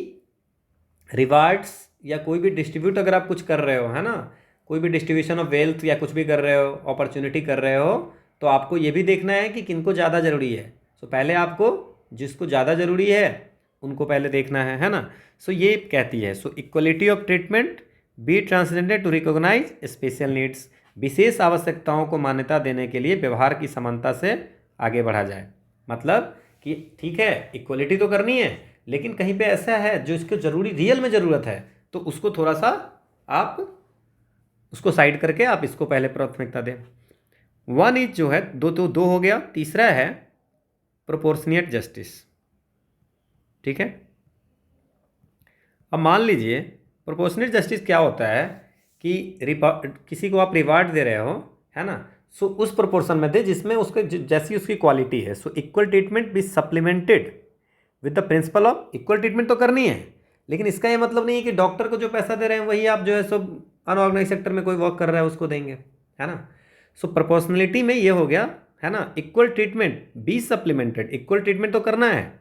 रिवार्ड्स या कोई भी डिस्ट्रीब्यूट अगर आप कुछ कर रहे हो, है ना, कोई भी डिस्ट्रीब्यूशन ऑफ वेल्थ या कुछ भी कर रहे हो, अपॉर्चुनिटी कर रहे हो, तो आपको ये भी देखना है कि किनको ज़्यादा ज़रूरी है। सो पहले आपको जिसको ज़्यादा ज़रूरी है उनको पहले देखना है ना। सो ये कहती है, so equality of treatment be transgender to recognise special needs, विशेष आवश्यकताओं को मान्यता देने के लिए व्यवहार की समानता से आगे बढ़ा जाए। मतलब कि ठीक है इक्वलिटी तो करनी है, लेकिन कहीं पे ऐसा है जो इसको ज़रूरी रियल में ज़रूरत है, तो उसको थोड़ा सा आप उसको साइड करके आप इसको पहले प्राथमिकता दें। वन इज जो है दो, तो दो हो गया। तीसरा है प्रोपोर्शनिएट जस्टिस। ठीक है, अब मान लीजिए प्रोपोर्शनेट जस्टिस क्या होता है कि किसी को आप रिवार्ड दे रहे हो, है ना, सो उस प्रोपोर्शन में दे जिसमें उसके जैसी उसकी क्वालिटी है। So equal treatment be supplemented with the principle of equal treatment तो करनी है, लेकिन इसका ये मतलब नहीं है कि डॉक्टर को जो पैसा दे रहे हैं वही आप जो है सब अनऑर्गेनाइज सेक्टर में कोई वर्क कर रहा है उसको देंगे, है ना। सो प्रोपोर्शनलिटी में ये हो गया, है ना, equal treatment be supplemented, equal treatment तो करना है,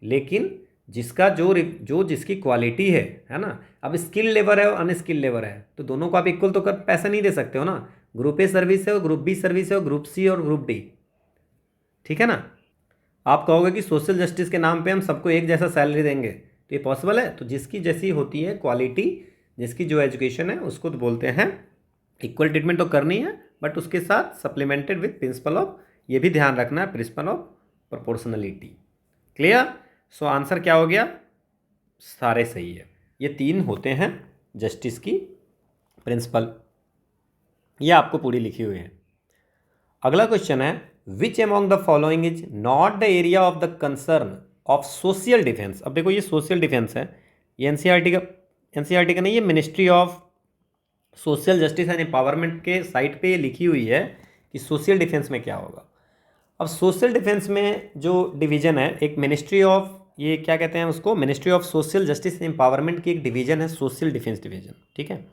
लेकिन जिसका जो जिसकी क्वालिटी है ना। अब स्किल लेबर है और अनस्किल लेबर है, तो दोनों को आप इक्वल तो कर पैसा नहीं दे सकते हो ना। ग्रुप ए सर्विस है और ग्रुप बी सर्विस है और ग्रुप सी और ग्रुप डी, ठीक है ना। आप कहोगे कि सोशल जस्टिस के नाम पे हम सबको एक जैसा सैलरी देंगे, तो ये पॉसिबल है? तो जिसकी जैसी होती है क्वालिटी, जिसकी जो एजुकेशन है, उसको तो बोलते हैं इक्वल ट्रीटमेंट तो करनी है, बट उसके साथ सप्लीमेंटेड विथ प्रिंसिपल ऑफ, ये भी ध्यान रखना है, principal of proportionality. Clear? So answer क्या हो गया? सारे सही है। ये तीन होते हैं जस्टिस की प्रिंसिपल, ये आपको पूरी लिखी हुई है। अगला क्वेश्चन है which among the following is not the area of the concern of social defence. अब देखो ये सोशल डिफेंस है, ये एनसीईआरटी का नहीं, ये ministry of social justice and empowerment के साइट पे ये लिखी हुई है कि सोशल डिफेंस में क्या होगा। अब सोशल डिफेंस में जो डिवीजन है, एक मिनिस्ट्री ऑफ, ये क्या कहते हैं उसको, ministry of social justice and empowerment की एक डिवीजन है सोशल डिफेंस डिवीजन, ठीक है।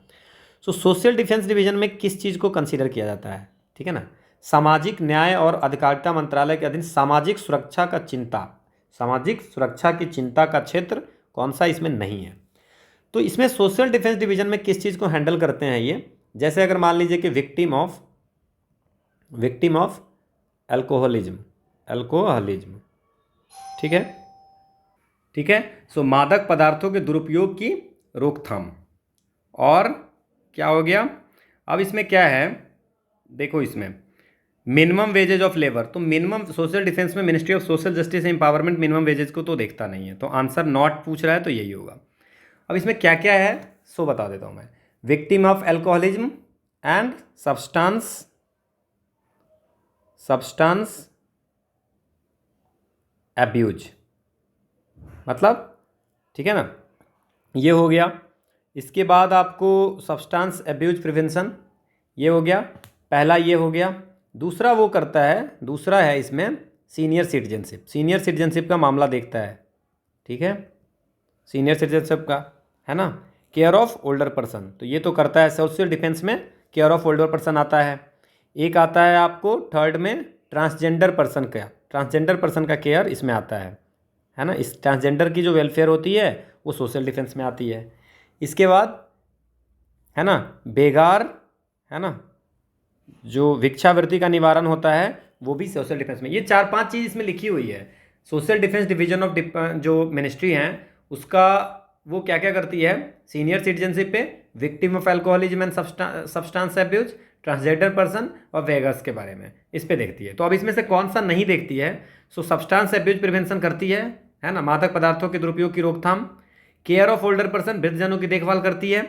सो सोशल डिफेंस डिवीजन में किस चीज़ को कंसीडर किया जाता है, ठीक है ना। सामाजिक न्याय और अधिकारिता मंत्रालय के अधीन सामाजिक सुरक्षा का चिंता, सामाजिक सुरक्षा की चिंता का क्षेत्र कौन सा इसमें नहीं है। तो इसमें सोशल डिफेंस डिवीजन में किस चीज़ को हैंडल करते हैं ये, जैसे अगर मान लीजिए कि विक्टिम ऑफ अल्कोहलिज्म, ठीक है। सो मादक पदार्थों के दुरुपयोग की रोकथाम, और क्या हो गया, अब इसमें क्या है, देखो इसमें मिनिमम वेजेज ऑफ लेबर, तो मिनिमम सोशल डिफेंस में ministry of social justice and empowerment minimum wages को तो देखता नहीं है, तो आंसर नॉट पूछ रहा है, तो यही होगा। अब इसमें क्या क्या है सो बता देता हूं मैं। Victim of alcoholism and substance abuse, मतलब, ठीक है ना, ये हो गया। इसके बाद आपको सब्सटेंस एब्यूज प्रिवेंशन, ये हो गया पहला, ये हो गया। दूसरा वो करता है, दूसरा है इसमें सीनियर सिटीजनशिप का मामला देखता है, ठीक है, सीनियर सिटीजनशिप का, है ना। केयर ऑफ ओल्डर पर्सन, तो ये तो करता है सोशल डिफेंस में, केयर ऑफ ओल्डर पर्सन आता है। एक आता है आपको थर्ड में ट्रांसजेंडर पर्सन का केयर इसमें आता है ना। इस ट्रांसजेंडर की जो वेलफेयर होती है वो सोशल डिफेंस में आती है। इसके बाद, है ना, बेगार, है ना, जो भिक्षावृत्ति का निवारण होता है वो भी सोशल डिफेंस में। ये 4-5 चीज़ इसमें लिखी हुई है। सोशल डिफेंस डिवीजन ऑफ जो मिनिस्ट्री हैं उसका वो क्या क्या करती है, सीनियर सिटीजनशिप पे, victim of alcoholism and substance abuse, transgender person और वेगस के बारे में इस पे देखती है। तो अब इसमें से कौन सा नहीं देखती है, सो सब्सटेंस एब्यूज प्रिवेंशन करती है ना, मादक पदार्थों के दुरुपयोग की रोकथाम, केयर ऑफ ओल्डर पर्सन, वृद्धजनों की देखभाल करती है,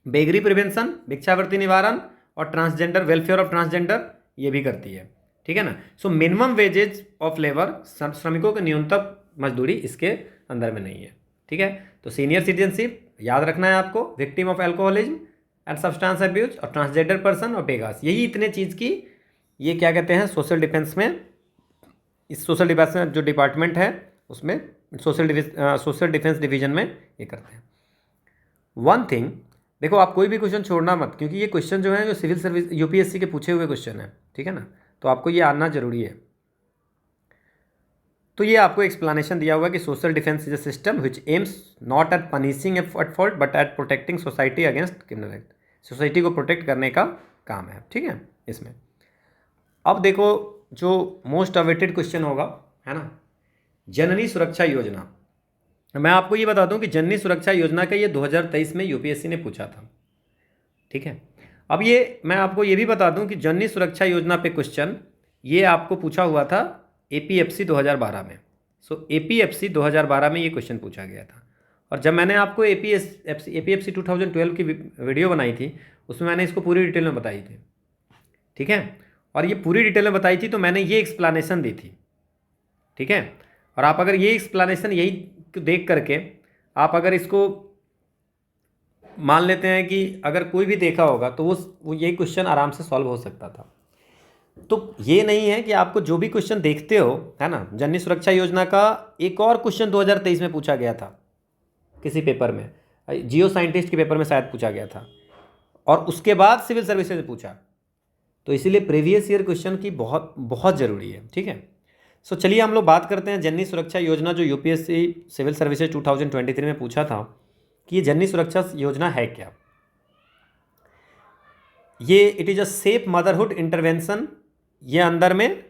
बेगरी प्रिवेंशन, भिक्षावृत्ति निवारण, और ट्रांसजेंडर, वेलफेयर ऑफ ट्रांसजेंडर, ये भी करती है, ठीक है ना। So minimum wages of labour, श्रमिकों की न्यूनतम मजदूरी इसके अंदर में नहीं है, ठीक है। तो सीनियर सिटीजनशिप याद रखना है आपको, victim of alcoholism and substance abuse और ट्रांसजेंडर पर्सन और बेगास, यही इतने चीज़ की ये क्या कहते हैं सोशल डिफेंस में, इस सोशल डिफेंस में जो डिपार्टमेंट है उसमें सोशल डिफेंस डिवीजन में ये करते हैं। वन थिंग, देखो आप कोई भी क्वेश्चन छोड़ना मत, क्योंकि ये क्वेश्चन जो है जो सिविल सर्विस यूपीएससी के पूछे हुए क्वेश्चन है, ठीक है ना, तो आपको ये आना जरूरी है। तो ये आपको एक्सप्लेनेशन दिया हुआ कि social defence is a system which aims not at punishing at fault but at protecting society against criminal act, society को प्रोटेक्ट करने का काम है, ठीक है इसमें। अब देखो जो मोस्ट अवेटेड क्वेश्चन होगा, है ना, जननी सुरक्षा योजना। मैं आपको ये बता दूं कि जननी सुरक्षा योजना का ये 2023 में यूपीएससी ने पूछा था, ठीक है। अब ये मैं आपको ये भी बता दूं कि जननी सुरक्षा योजना पे क्वेश्चन ये आपको पूछा हुआ था एपीएफसी 2012 में, सो APFC 2012 में ये क्वेश्चन पूछा गया था। और जब मैंने आपको APFC 2012 की वीडियो बनाई थी, उसमें मैंने इसको पूरी डिटेल में बताई थी, ठीक है। और ये पूरी डिटेल में बताई थी तो मैंने ये एक्सप्लेनेशन दी थी, ठीक है। और आप अगर ये एक्सप्लेनेशन यही देख करके आप अगर इसको मान लेते हैं कि अगर कोई भी देखा होगा तो वो ये क्वेश्चन आराम से सॉल्व हो सकता था। तो ये नहीं है कि आपको जो भी क्वेश्चन देखते हो, है ना, जननी सुरक्षा योजना का एक और क्वेश्चन 2023 में पूछा गया था किसी पेपर में, जियो साइंटिस्ट के पेपर में शायद पूछा गया था, और उसके बाद सिविल सर्विसेज में पूछा। तो इसीलिए प्रीवियस ईयर क्वेश्चन की बहुत बहुत ज़रूरी है, ठीक है। सो चलिए हम लोग बात करते हैं जननी सुरक्षा योजना जो UPSC सिविल सर्विसेज 2023 में पूछा था कि ये जननी सुरक्षा योजना है क्या। ये it is a safe motherhood intervention, ये अंदर में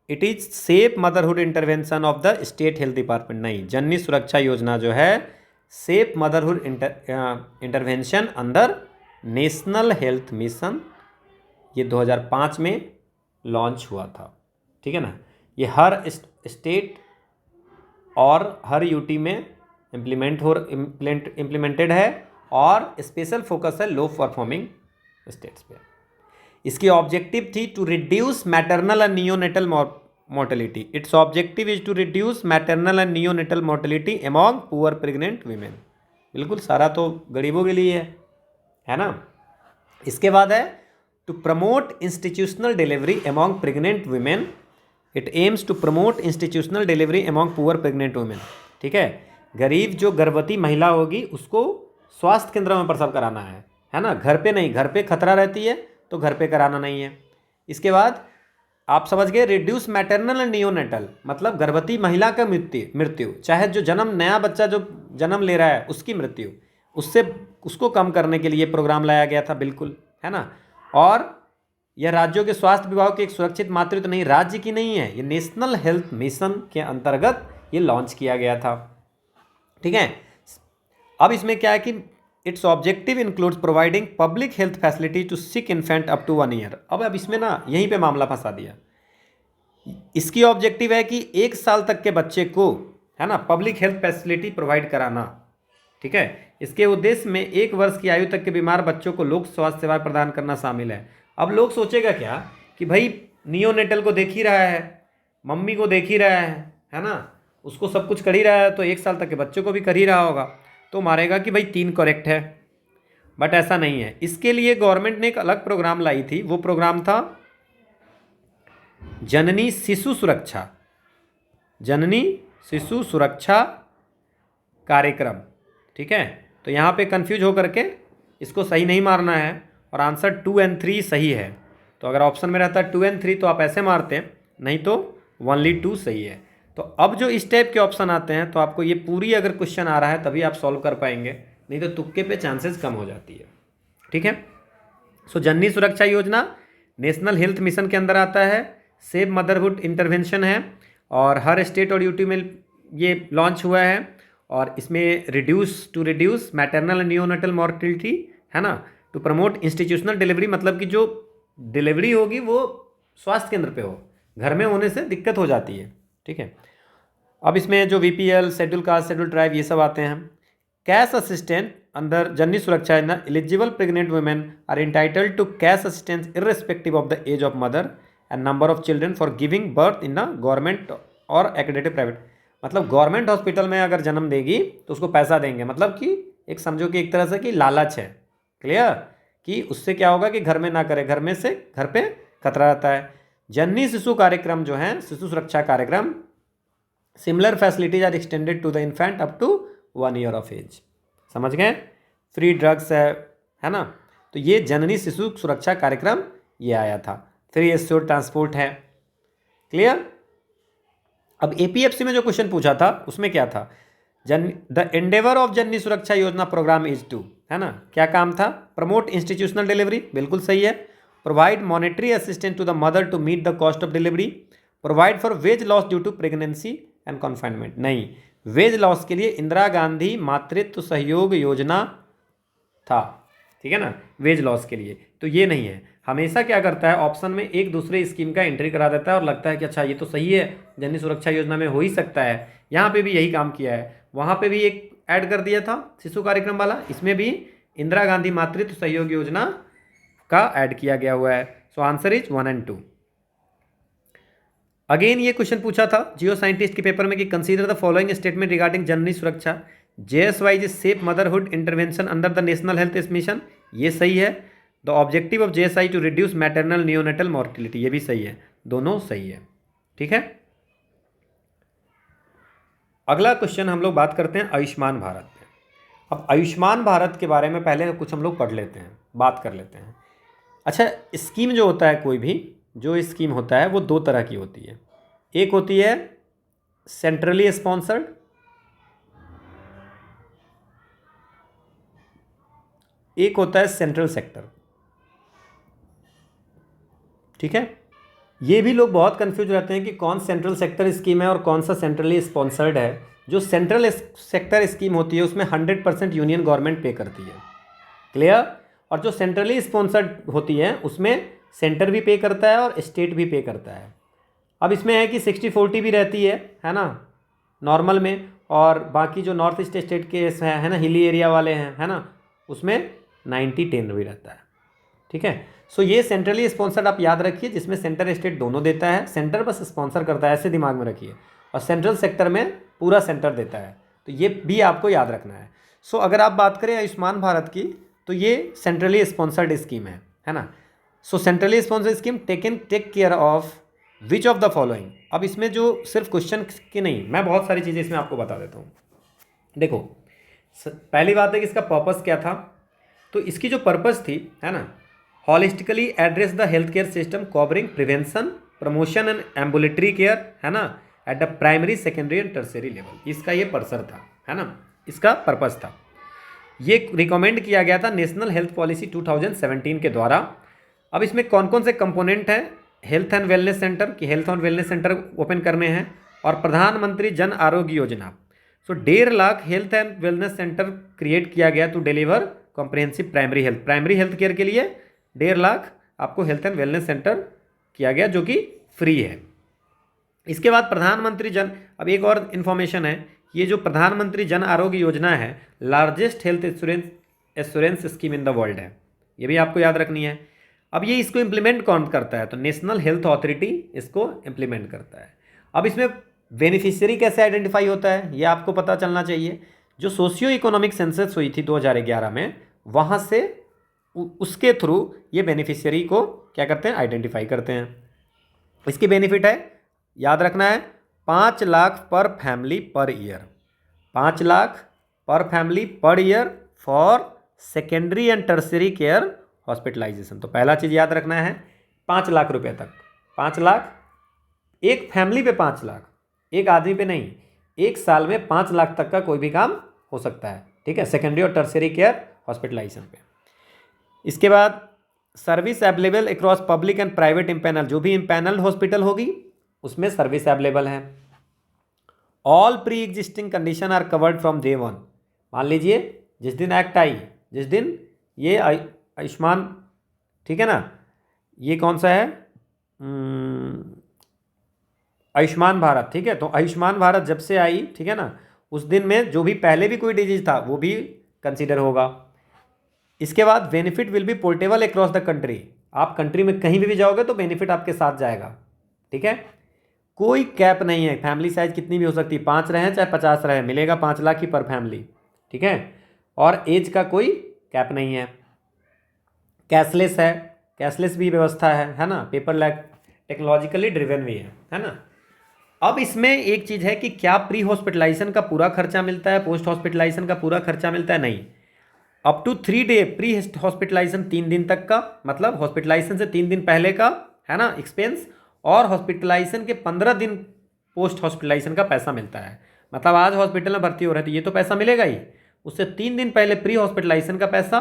it is safe motherhood intervention of the state health department. नहीं, जननी सुरक्षा योजना जो है सेफ मदरहुड इंटरवेंशन अंदर नेशनल हेल्थ मिशन, ये 2005 में लॉन्च हुआ था, ठीक है ना। ये हर स्टेट और हर UT में इम्प्लीमेंटेड है और स्पेशल फोकस है लो परफॉर्मिंग स्टेट्स पे। इसकी ऑब्जेक्टिव थी to reduce maternal and neonatal mortality. Its objective is to reduce maternal and neonatal mortality among poor pregnant women. बिल्कुल सारा तो गरीबों के लिए है ना। इसके बाद है to promote institutional delivery among pregnant women. It aims to promote institutional delivery among poor pregnant women, ठीक है। गरीब जो गर्भवती महिला होगी उसको स्वास्थ्य केंद्र में प्रसव कराना है ना, घर पे नहीं। घर पे खतरा रहती है तो घर पे कराना नहीं है। इसके बाद आप समझ गए रिड्यूस मैटरनल एंड नियोनेटल, मतलब गर्भवती महिला का मृत्यु चाहे जो नया बच्चा जो जन्म ले रहा है उसकी मृत्यु, उसको कम करने के लिए प्रोग्राम लाया गया था, बिल्कुल, है ना। और यह राज्यों के स्वास्थ्य विभाग की एक सुरक्षित मातृत्व नहीं, राज्य की नहीं है, ये नेशनल हेल्थ मिशन के अंतर्गत ये लॉन्च किया गया था, ठीक है। अब इसमें क्या है कि its objective includes providing public health facility to sick infant up to 1 year. अब इसमें ना यहीं पे मामला फंसा दिया। इसकी ऑब्जेक्टिव है कि 1 साल तक के बच्चे को, है ना, पब्लिक हेल्थ फैसिलिटी प्रोवाइड कराना, ठीक है। इसके उद्देश्य में 1 वर्ष की आयु तक के बीमार बच्चों को लोक स्वास्थ्य सेवाएं प्रदान करना शामिल है। अब लोग सोचेगा क्या कि भाई नियोनेटल को देख ही रहा है, मम्मी को देख ही रहा है ना, उसको सब कुछ कर ही रहा है तो 1 साल तक के बच्चों को भी कर ही रहा होगा, तो मारेगा कि भाई 3 करेक्ट है। बट ऐसा नहीं है। इसके लिए गवर्नमेंट ने एक अलग प्रोग्राम लाई थी, वो प्रोग्राम था जननी शिशु सुरक्षा, जननी शिशु सुरक्षा कार्यक्रम, ठीक है। तो यहाँ पे कंफ्यूज होकर के इसको सही नहीं मारना है और आंसर 2 और 3 सही है। तो अगर ऑप्शन में रहता 2 और 3 तो आप ऐसे मारते हैं, नहीं तो ओनली 2 सही है। तो अब जो इस टाइप के ऑप्शन आते हैं तो आपको ये पूरी अगर क्वेश्चन आ रहा है तभी आप सॉल्व कर पाएंगे, नहीं तो तुक्के पे चांसेस कम हो जाती है, ठीक है। सो जननी सुरक्षा योजना नेशनल हेल्थ मिशन के अंदर आता है, सेफ मदरहुड इंटरवेंशन है और हर स्टेट और UT में ये लॉन्च हुआ है। और इसमें reduce maternal and neonatal mortality, है ना, टू प्रमोट इंस्टीट्यूशनल डिलीवरी, मतलब कि जो डिलीवरी होगी वो स्वास्थ्य केंद्र पे हो, घर में होने से दिक्कत हो जाती है, ठीक है। अब इसमें जो VPL, schedule caste, schedule tribe, ये सब आते हैं। कैश असिस्टेंट अंदर Janani Suraksha Yojana, eligible pregnant women are entitled to cash assistance irrespective of the age of mother and number of children for giving birth in a government और accredited private. मतलब government hospital में अगर जन्म देगी तो उसको पैसा देंगे, मतलब कि एक समझो कि एक तरह से कि लालच है, क्लियर, कि उससे क्या होगा कि घर में ना करे, घर में से घर पे खतरा रहता है। जननी शिशु कार्यक्रम जो है, Shishu Suraksha Karyakram, similar facilities are extended to the infant up to 1 year of age. समझ गए। फ्री ड्रग्स है ना। तो ये जननी शिशु सुरक्षा कार्यक्रम ये आया था। फ्री एश्योर्ड ट्रांसपोर्ट है, क्लियर। अब APFC में जो क्वेश्चन पूछा था उसमें क्या था, द एंडेवर ऑफ जननी सुरक्षा योजना प्रोग्राम इज टू, है ना, क्या काम था, प्रमोट इंस्टीट्यूशनल डिलीवरी, बिल्कुल सही है। Provide monetary assistance to the mother to meet the cost of delivery, provide for wage loss due to pregnancy and confinement. नहीं, वेज लॉस के लिए इंदिरा गांधी मातृत्व सहयोग योजना था, ठीक है ना, वेज लॉस के लिए, तो ये नहीं है। हमेशा क्या करता है, ऑप्शन में एक दूसरे स्कीम का एंट्री करा देता है और लगता है कि अच्छा ये तो सही है, जननी सुरक्षा योजना में हो ही सकता है। यहाँ पे भी यही काम किया है, वहाँ पे भी एक ऐड कर दिया था शिशु कार्यक्रम वाला, इसमें भी इंदिरा गांधी मातृत्व सहयोग योजना का ऐड किया गया हुआ है। So answer is 1 and 2। Again ये क्वेश्चन पूछा था जियो साइंटिस्ट के पेपर में कि consider the following statement regarding Janani Suraksha, JSY is safe motherhood intervention under the national health mission, ये सही है। The objective of JSI to reduce maternal neonatal mortality, ये भी सही है, दोनों सही है। ठीक है, अगला क्वेश्चन हम लोग बात करते हैं आयुष्मान भारत पे। अब आयुष्मान भारत के बारे में पहले कुछ हम लोग पढ़ लेते हैं, बात कर लेते हैं। अच्छा, स्कीम जो होता है, कोई भी जो स्कीम होता है वो दो तरह की होती है। एक होती है सेंट्रली स्पॉन्सर्ड, एक होता है सेंट्रल सेक्टर। ठीक है, ये भी लोग बहुत कंफ्यूज रहते हैं कि कौन सेंट्रल सेक्टर स्कीम है और कौन सा सेंट्रली स्पॉन्सर्ड है। जो सेंट्रल सेक्टर स्कीम होती है उसमें 100% यूनियन गवर्नमेंट पे करती है, क्लियर। और जो सेंट्रली स्पॉन्सर्ड होती है उसमें सेंटर भी पे करता है और स्टेट भी पे करता है। अब इसमें है कि 60-40 भी रहती है ना, नॉर्मल में, और बाकी जो नॉर्थ ईस्ट स्टेट के है ना, हिली एरिया वाले हैं, है ना, उसमें 90-10 भी रहता है। ठीक है, सो ये सेंट्रली स्पॉन्सर्ड आप याद रखिए, जिसमें सेंटर स्टेट दोनों देता है, सेंटर बस स्पॉन्सर करता है, ऐसे दिमाग में रखिए। और सेंट्रल सेक्टर में पूरा सेंटर देता है, तो ये भी आपको याद रखना है। सो अगर आप बात करें आयुष्मान भारत की, तो ये सेंट्रली स्पॉन्सर्ड स्कीम है ना। So centrally sponsored scheme take care of which of the following. अब इसमें जो सिर्फ क्वेश्चन की नहीं, मैं बहुत सारी चीज़ें इसमें आपको बता देता हूँ। देखो, पहली बात है कि इसका पर्पस क्या था। तो इसकी जो पर्पस थी, है ना, holistically address the health care system covering prevention, promotion and ambulatory care, है ना, at the primary, secondary and tertiary level. इसका ये पर्सर था, है ना, इसका पर्पस था। ये रिकमेंड किया गया था नेशनल हेल्थ पॉलिसी 2017 के द्वारा। अब इसमें कौन कौन से कंपोनेंट हैं, हेल्थ एंड वेलनेस सेंटर, कि health and wellness centre open करने हैं, और Pradhan Mantri Jan Arogya Yojana. So 1.5 lakh health and wellness centre create किया गया to deliver comprehensive primary health care के लिए 1.5 लाख आपको हेल्थ एंड वेलनेस सेंटर किया गया, जो कि फ्री है। इसके बाद प्रधानमंत्री जन, अब एक और इन्फॉर्मेशन है, ये जो प्रधानमंत्री जन आरोग्य योजना है largest health assurance scheme in the world है, ये भी आपको याद रखनी है। अब ये इसको इम्प्लीमेंट कौन करता है, तो नेशनल हेल्थ अथॉरिटी इसको इम्प्लीमेंट करता है। अब इसमें बेनिफिशियरी कैसे आइडेंटिफाई होता है, ये आपको पता चलना चाहिए। जो सोशियो इकोनॉमिक सेंसस हुई थी 2011 में, वहाँ से उसके थ्रू ये बेनिफिशियरी को क्या करते हैं, आइडेंटिफाई करते हैं। इसकी बेनिफिट है, याद रखना है, 5 lakh per family per year, 5 lakh per family per year for secondary and tertiary care hospitalisation. तो पहला चीज़ याद रखना है, 5 लाख रुपए तक, 5 लाख एक फैमिली पे, 5 लाख एक आदमी पे नहीं, एक साल में 5 लाख तक का कोई भी काम हो सकता है। ठीक है, सेकेंडरी और टर्शियरी केयर हॉस्पिटलाइजेशन पे। इसके बाद service available across public and private empanel, जो भी इम्पैनल्ड हॉस्पिटल होगी उसमें सर्विस अवेलेबल है। All pre existing condition are covered from day 1। मान लीजिए जिस दिन एक्ट आई, जिस दिन ये आयुष्मान, ठीक है ना, ये कौन सा है, आयुष्मान भारत, ठीक है, तो आयुष्मान भारत जब से आई, ठीक है ना, उस दिन में जो भी पहले भी कोई डिजीज था वो भी कंसीडर होगा। इसके बाद benefit will be portable across the country, आप कंट्री में कहीं भी जाओगे तो बेनिफिट आपके साथ जाएगा। ठीक है, कोई कैप नहीं है, फैमिली साइज कितनी भी हो सकती है, 5 रहे चाहे 50 रहे, मिलेगा 5 लाख ही पर फैमिली। ठीक है, और एज का कोई कैप नहीं है। कैशलेस है, कैशलेस भी व्यवस्था है ना, पेपर लैग टेक्नोलॉजिकली ड्रिवन भी है ना। अब इसमें एक चीज़ है कि क्या प्री हॉस्पिटलाइजेशन का पूरा खर्चा मिलता है, पोस्ट हॉस्पिटलाइजेशन का पूरा खर्चा मिलता है, नहीं। Up to 3 day pre hospitalisation, 3 दिन तक का, मतलब हॉस्पिटलाइजेशन से 3 दिन पहले का, है ना, एक्सपेंस, और हॉस्पिटलाइजेशन के 15 दिन पोस्ट हॉस्पिटलाइजेशन का पैसा मिलता है। मतलब आज हॉस्पिटल में भर्ती हो रहे थे, ये तो पैसा मिलेगा ही, उससे 3 दिन पहले प्री हॉस्पिटलाइजेशन का पैसा,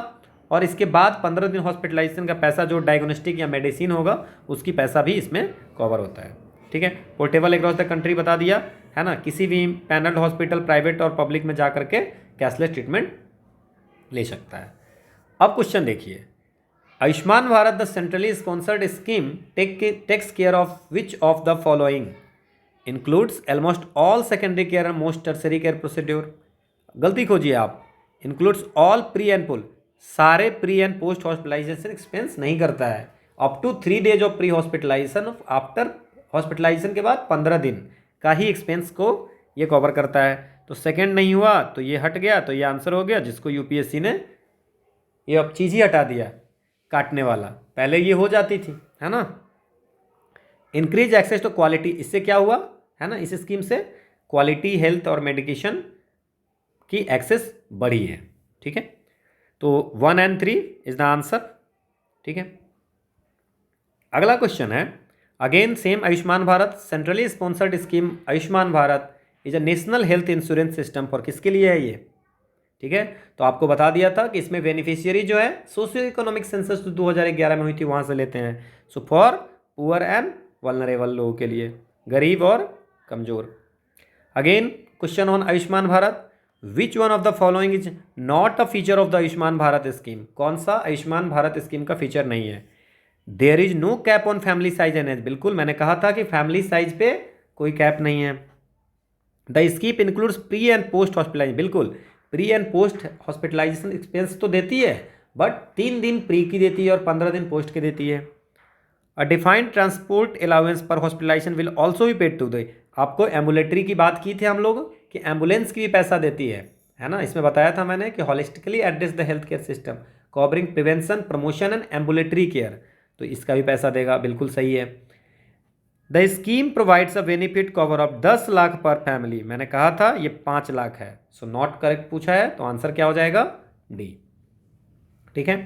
और इसके बाद 15 दिन हॉस्पिटलाइजेशन का पैसा, जो डायग्नोस्टिक या मेडिसिन होगा उसकी पैसा भी इसमें कवर होता है। ठीक है, पोर्टेबल अक्रॉस द कंट्री बता दिया, है ना, किसी भी पैनल्ड हॉस्पिटल प्राइवेट और पब्लिक में जा करके कैशलेस ट्रीटमेंट ले सकता है। अब क्वेश्चन देखिए, Ayushman Bharat the centrally sponsored scheme takes care of which of the following includes almost all secondary care and most tertiary care procedure. गलती खोजिए आप। Includes all pre and post, सारे pre and post hospitalisation expense नहीं करता है। Up to 3 days of pre hospitalisation, after hospitalisation के बाद 15 दिन का ही एक्सपेंस को ये कवर करता है। तो सेकंड नहीं हुआ तो ये हट गया, तो ये आंसर हो गया, जिसको यूपीएससी ने ये अब चीज़ ही हटा दिया, काटने वाला। पहले ये हो जाती थी, है ना। इंक्रीज एक्सेस टू क्वालिटी, इससे क्या हुआ, है ना, इस स्कीम से क्वालिटी हेल्थ और मेडिकेशन की एक्सेस बढ़ी है। ठीक है, तो 1 and 3 इज द आंसर। ठीक है, अगला क्वेश्चन है again same Ayushman Bharat centrally sponsored scheme Ayushman Bharat is a national health insurance system for किसके लिए है ये। ठीक है, तो आपको बता दिया था कि इसमें बेनिफिशियरी जो है सोशियो इकोनॉमिक सेंसस 2011 में हुई थी, वहाँ से लेते हैं। So for poor and vulnerable लोगों के लिए, गरीब और कमज़ोर। Again question on Ayushman Bharat, which one of the following is not a feature of the Ayushman Bharat scheme. कौन सा आयुष्मान भारत स्कीम का फीचर नहीं है। There is no cap on family size and age, बिल्कुल मैंने कहा था कि फैमिली साइज पे कोई कैप नहीं है। The scheme includes pre and post hospitalisation, बिल्कुल pre and post hospitalisation expense तो देती है, बट 3 दिन प्री की देती है और 15 दिन पोस्ट की देती है। अ डिफाइंड ट्रांसपोर्ट अलाउंस पर हॉस्पिटलाइजेशन विल ऑल्सो भी पेड टू दे। आपको एम्बुलेटरी की बात की थी हम लोग कि एम्बुलेंस की भी पैसा देती है ना। इसमें बताया था मैंने कि holistically address the health care system covering prevention promotion and ambulatory care, तो इसका भी पैसा देगा, बिल्कुल सही है। The scheme provides a benefit cover of 10 lakh per family, मैंने कहा था ये 5 लाख है। सो नॉट करेक्ट पूछा है, तो आंसर क्या हो जाएगा, डी। ठीक है,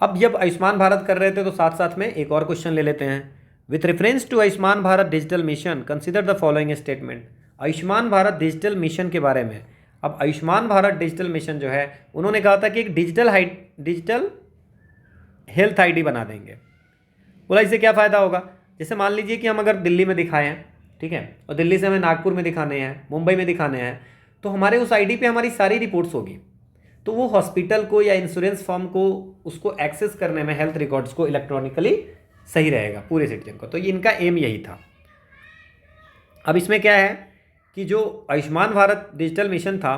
अब जब आयुष्मान भारत कर रहे थे तो साथ साथ में एक और क्वेश्चन ले लेते हैं। With reference to Ayushman Bharat digital mission consider the following statement. Ayushman Bharat digital mission के बारे में, अब आयुष्मान भारत डिजिटल मिशन जो है उन्होंने कहा था कि एक डिजिटल हेल्थ आईडी बना देंगे। बोला इससे क्या फ़ायदा होगा, जैसे मान लीजिए कि हम अगर दिल्ली में दिखाए हैं, ठीक है, और दिल्ली से हमें नागपुर में दिखाने हैं, मुंबई में दिखाने हैं, तो हमारे उस आईडी पे हमारी सारी रिपोर्ट्स होगी। तो वो हॉस्पिटल को या इंश्योरेंस फर्म को उसको एक्सेस करने में हेल्थ रिकॉर्ड्स को इलेक्ट्रॉनिकली सही रहेगा पूरे सिटीजन को। तो ये इनका एम यही था। अब इसमें क्या है कि जो आयुष्मान भारत डिजिटल मिशन था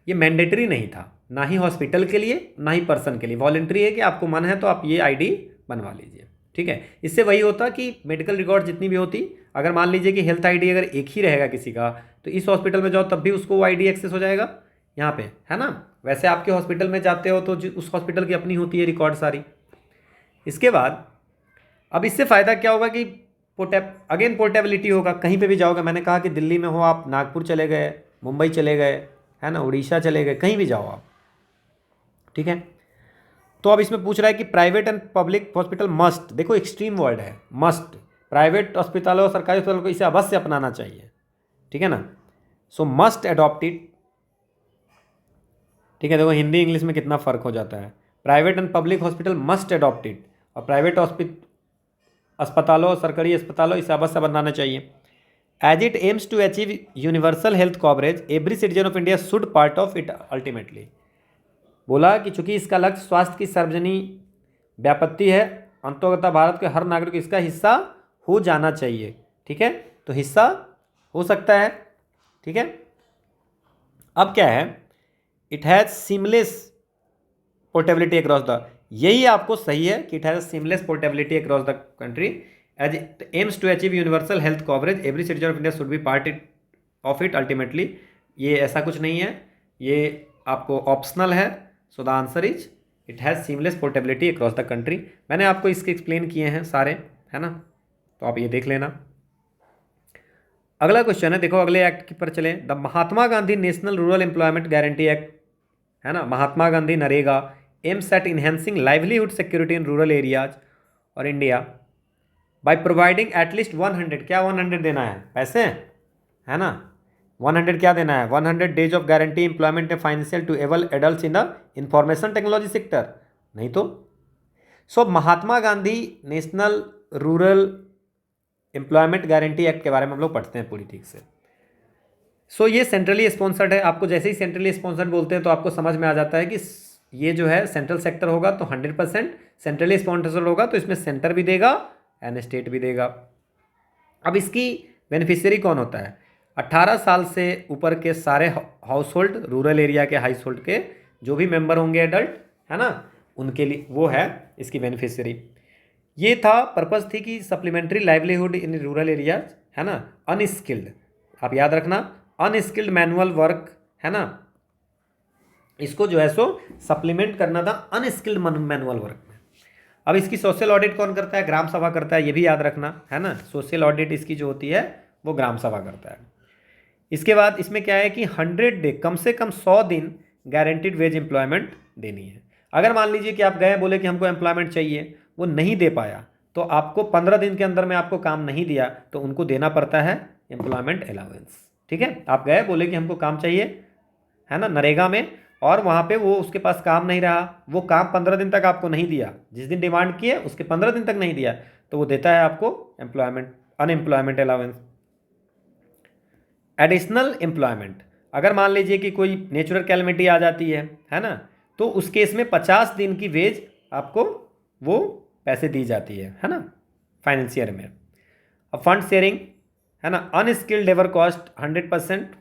ये मैंडेटरी नहीं था, ना ही हॉस्पिटल के लिए ना ही पर्सन के लिए, वॉलंटरी है कि आपको मन है तो आप ये आईडी बनवा लीजिए। ठीक है, इससे वही होता कि मेडिकल रिकॉर्ड जितनी भी होती, अगर मान लीजिए कि हेल्थ आईडी अगर एक ही रहेगा किसी का, तो इस हॉस्पिटल में जाओ तब भी उसको वो आईडी एक्सेस हो जाएगा यहाँ पे, है ना। वैसे आपके हॉस्पिटल में जाते हो तो उस हॉस्पिटल की अपनी होती है रिकॉर्ड सारी। इसके बाद अब इससे फ़ायदा क्या होगा कि पोर्टेबिलिटी होगा, कहीं पे भी जाओगे। मैंने कहा कि दिल्ली में हो आप, नागपुर चले गए, मुंबई चले गए, है ना, उड़ीसा चले गए, कहीं भी जाओ आप। ठीक है, तो अब इसमें पूछ रहा है कि private and public hospital must, देखो एक्सट्रीम वर्ड है मस्ट, प्राइवेट अस्पतालों और सरकारी अस्पतालों को इसे अवश्य अपनाना चाहिए। ठीक है ना, सो मस्ट अडॉप्ट इट। ठीक है, देखो हिंदी इंग्लिश में कितना फ़र्क हो जाता है। Private and public hospital must adopt it, और प्राइवेट अस्पतालों और सरकारी अस्पतालों इसे अवश्य बनाना चाहिए। As it aims to achieve universal health coverage every citizen of India should part of it ultimately. बोला कि चूंकि इसका लक्ष्य स्वास्थ्य की सार्वजनिक व्यापत्ति है, अंतोगता भारत के हर नागरिक इसका हिस्सा हो जाना चाहिए। ठीक है, तो हिस्सा हो सकता है। ठीक है, अब क्या है, it has seamless portability across the, यही आपको सही है कि it has seamless portability across the country as it aims to achieve universal health coverage every citizen of India should be part of it ultimately. ये ऐसा कुछ नहीं है, ये आपको ऑप्शनल है। So the answer is it has seamless portability across the country. मैंने आपको इसके एक्सप्लेन किए हैं सारे, है ना, तो आप ये देख लेना। अगला क्वेश्चन है, देखो अगले एक्ट पर चले। The Mahatma Gandhi national rural employment guarantee act, है ना, Mahatma Gandhi NREGA aims at enhancing livelihood security in rural areas और इंडिया बाय प्रोवाइडिंग एटलीस्ट 100, क्या 100 देना है पैसे, है ना, 100 क्या देना है, 100 days of guarantee employment and financial to able adults in the information technology sector, नहीं तो। So Mahatma Gandhi national rural employment guarantee act के बारे में हम लोग पढ़ते हैं पूरी ठीक से। सो ये सेंट्रली स्पॉन्सर्ड है। आपको जैसे ही सेंट्रली स्पॉन्सर्ड बोलते हैं तो आपको समझ में आ जाता है कि ये जो है सेंट्रल सेक्टर होगा तो 100% सेंट्रली स्पॉन्सर्ड होगा, तो इसमें सेंटर भी देगा एंड स्टेट भी देगा। अब इसकी बेनिफिशियरी कौन होता है? 18 साल से ऊपर के सारे हाउस होल्ड, रूरल एरिया के हाउस होल्ड के जो भी मेंबर होंगे एडल्ट, है ना, उनके लिए वो है इसकी बेनिफिशियरी। ये था पर्पस थी कि सप्लीमेंट्री लाइवलीहुड इन रूरल एरियाज, है ना, अनस्किल्ड, आप याद रखना, अनस्किल्ड मैनुअल वर्क, है ना, इसको जो है सो सप्लीमेंट करना था अनस्किल्ड मैनुअल वर्क में। अब इसकी सोशल ऑडिट कौन करता है? ग्राम सभा करता है, ये भी याद रखना, है ना, सोशल ऑडिट इसकी जो होती है वो ग्राम सभा करता है। इसके बाद इसमें क्या है कि 100 डे, कम से कम 100 दिन गारंटीड वेज एम्प्लॉयमेंट देनी है। अगर मान लीजिए कि आप गए, बोले कि हमको एम्प्लॉयमेंट चाहिए, वो नहीं दे पाया, तो आपको 15 दिन के अंदर में आपको काम नहीं दिया तो उनको देना पड़ता है एम्प्लॉयमेंट अलाउंस। ठीक है, आप गए, बोले कि हमको काम चाहिए, है ना, नरेगा में, और वहाँ पे वो उसके पास काम नहीं रहा, वो काम 15 दिन तक आपको नहीं दिया, जिस दिन डिमांड किए उसके 15 दिन तक नहीं दिया, तो वो देता है आपको अनएम्प्लॉयमेंट अलाउंस। एडिशनल एम्प्लॉयमेंट, अगर मान लीजिए कि कोई नेचुरल कैलेमिटी आ जाती है ना, तो उस केस में 50 दिन की वेज आपको वो पैसे दी जाती है ना, फाइनेंशियर में। अब फंड शेयरिंग, है ना, अनस्किल्ड लेबर कॉस्ट 100%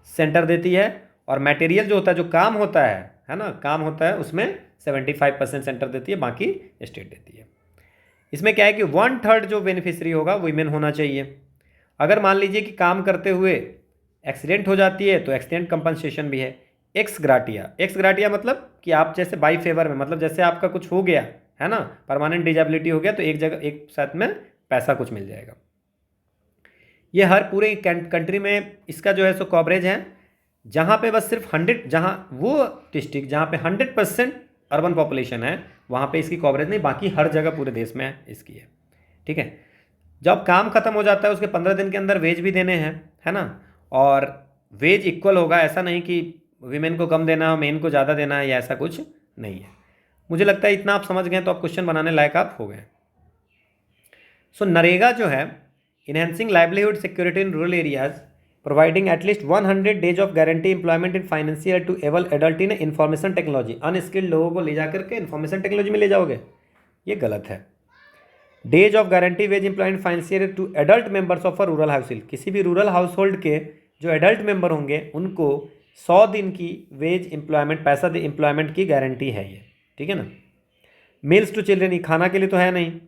सेंटर देती है, और मटेरियल जो होता है, जो काम होता है ना, काम होता है उसमें 75% सेंटर देती है, बाकी स्टेट देती है। इसमें क्या है कि 1/3 जो बेनिफिशियरी होगा वीमेन होना चाहिए। अगर मान लीजिए कि काम करते हुए एक्सीडेंट हो जाती है तो एक्सीडेंट कंपनसेशन भी है। एक्स ग्राटिया मतलब कि आप जैसे बाई फेवर में, मतलब जैसे आपका कुछ हो गया, है ना, परमानेंट डिजेबिलिटी हो गया, तो एक जगह एक साथ में पैसा कुछ मिल जाएगा। ये हर पूरे कंट्री में इसका जो है सो कवरेज है, जहाँ पे बस सिर्फ 100, जहाँ वो डिस्ट्रिक्ट जहाँ पे 100% अर्बन पॉपुलेशन है वहाँ पे इसकी कवरेज नहीं, बाकी हर जगह पूरे देश में इसकी है। ठीक है, जब काम खत्म हो जाता है उसके 15 दिन के अंदर वेज भी देने हैं, है ना, और वेज इक्वल होगा, ऐसा नहीं कि वीमेन को कम देना है मेन को ज़्यादा देना है, या ऐसा कुछ नहीं है। मुझे लगता है इतना आप समझ गए तो आप क्वेश्चन बनाने लायक आप हो गए। सो नरेगा जो है, enhancing livelihood security in rural areas, providing at least 100 days of guarantee employment in financial to able adult in information technology. Unskilled लोगों को ले जाकर के इन्फॉर्मेशन टेक्नोलॉजी में ले जाओगे, ये गलत है। Days of guarantee wage employment financial to adult members of a rural household, किसी भी रूरल हाउस होल्ड के जो एडल्ट मेंबर होंगे उनको 100 दिन की वेज एम्प्लॉयमेंट, पैसा दे एम्प्लॉयमेंट की गारंटी है ये। ठीक है ना। मील्स टू चिल्ड्रन, खाना के लिए तो है नहीं।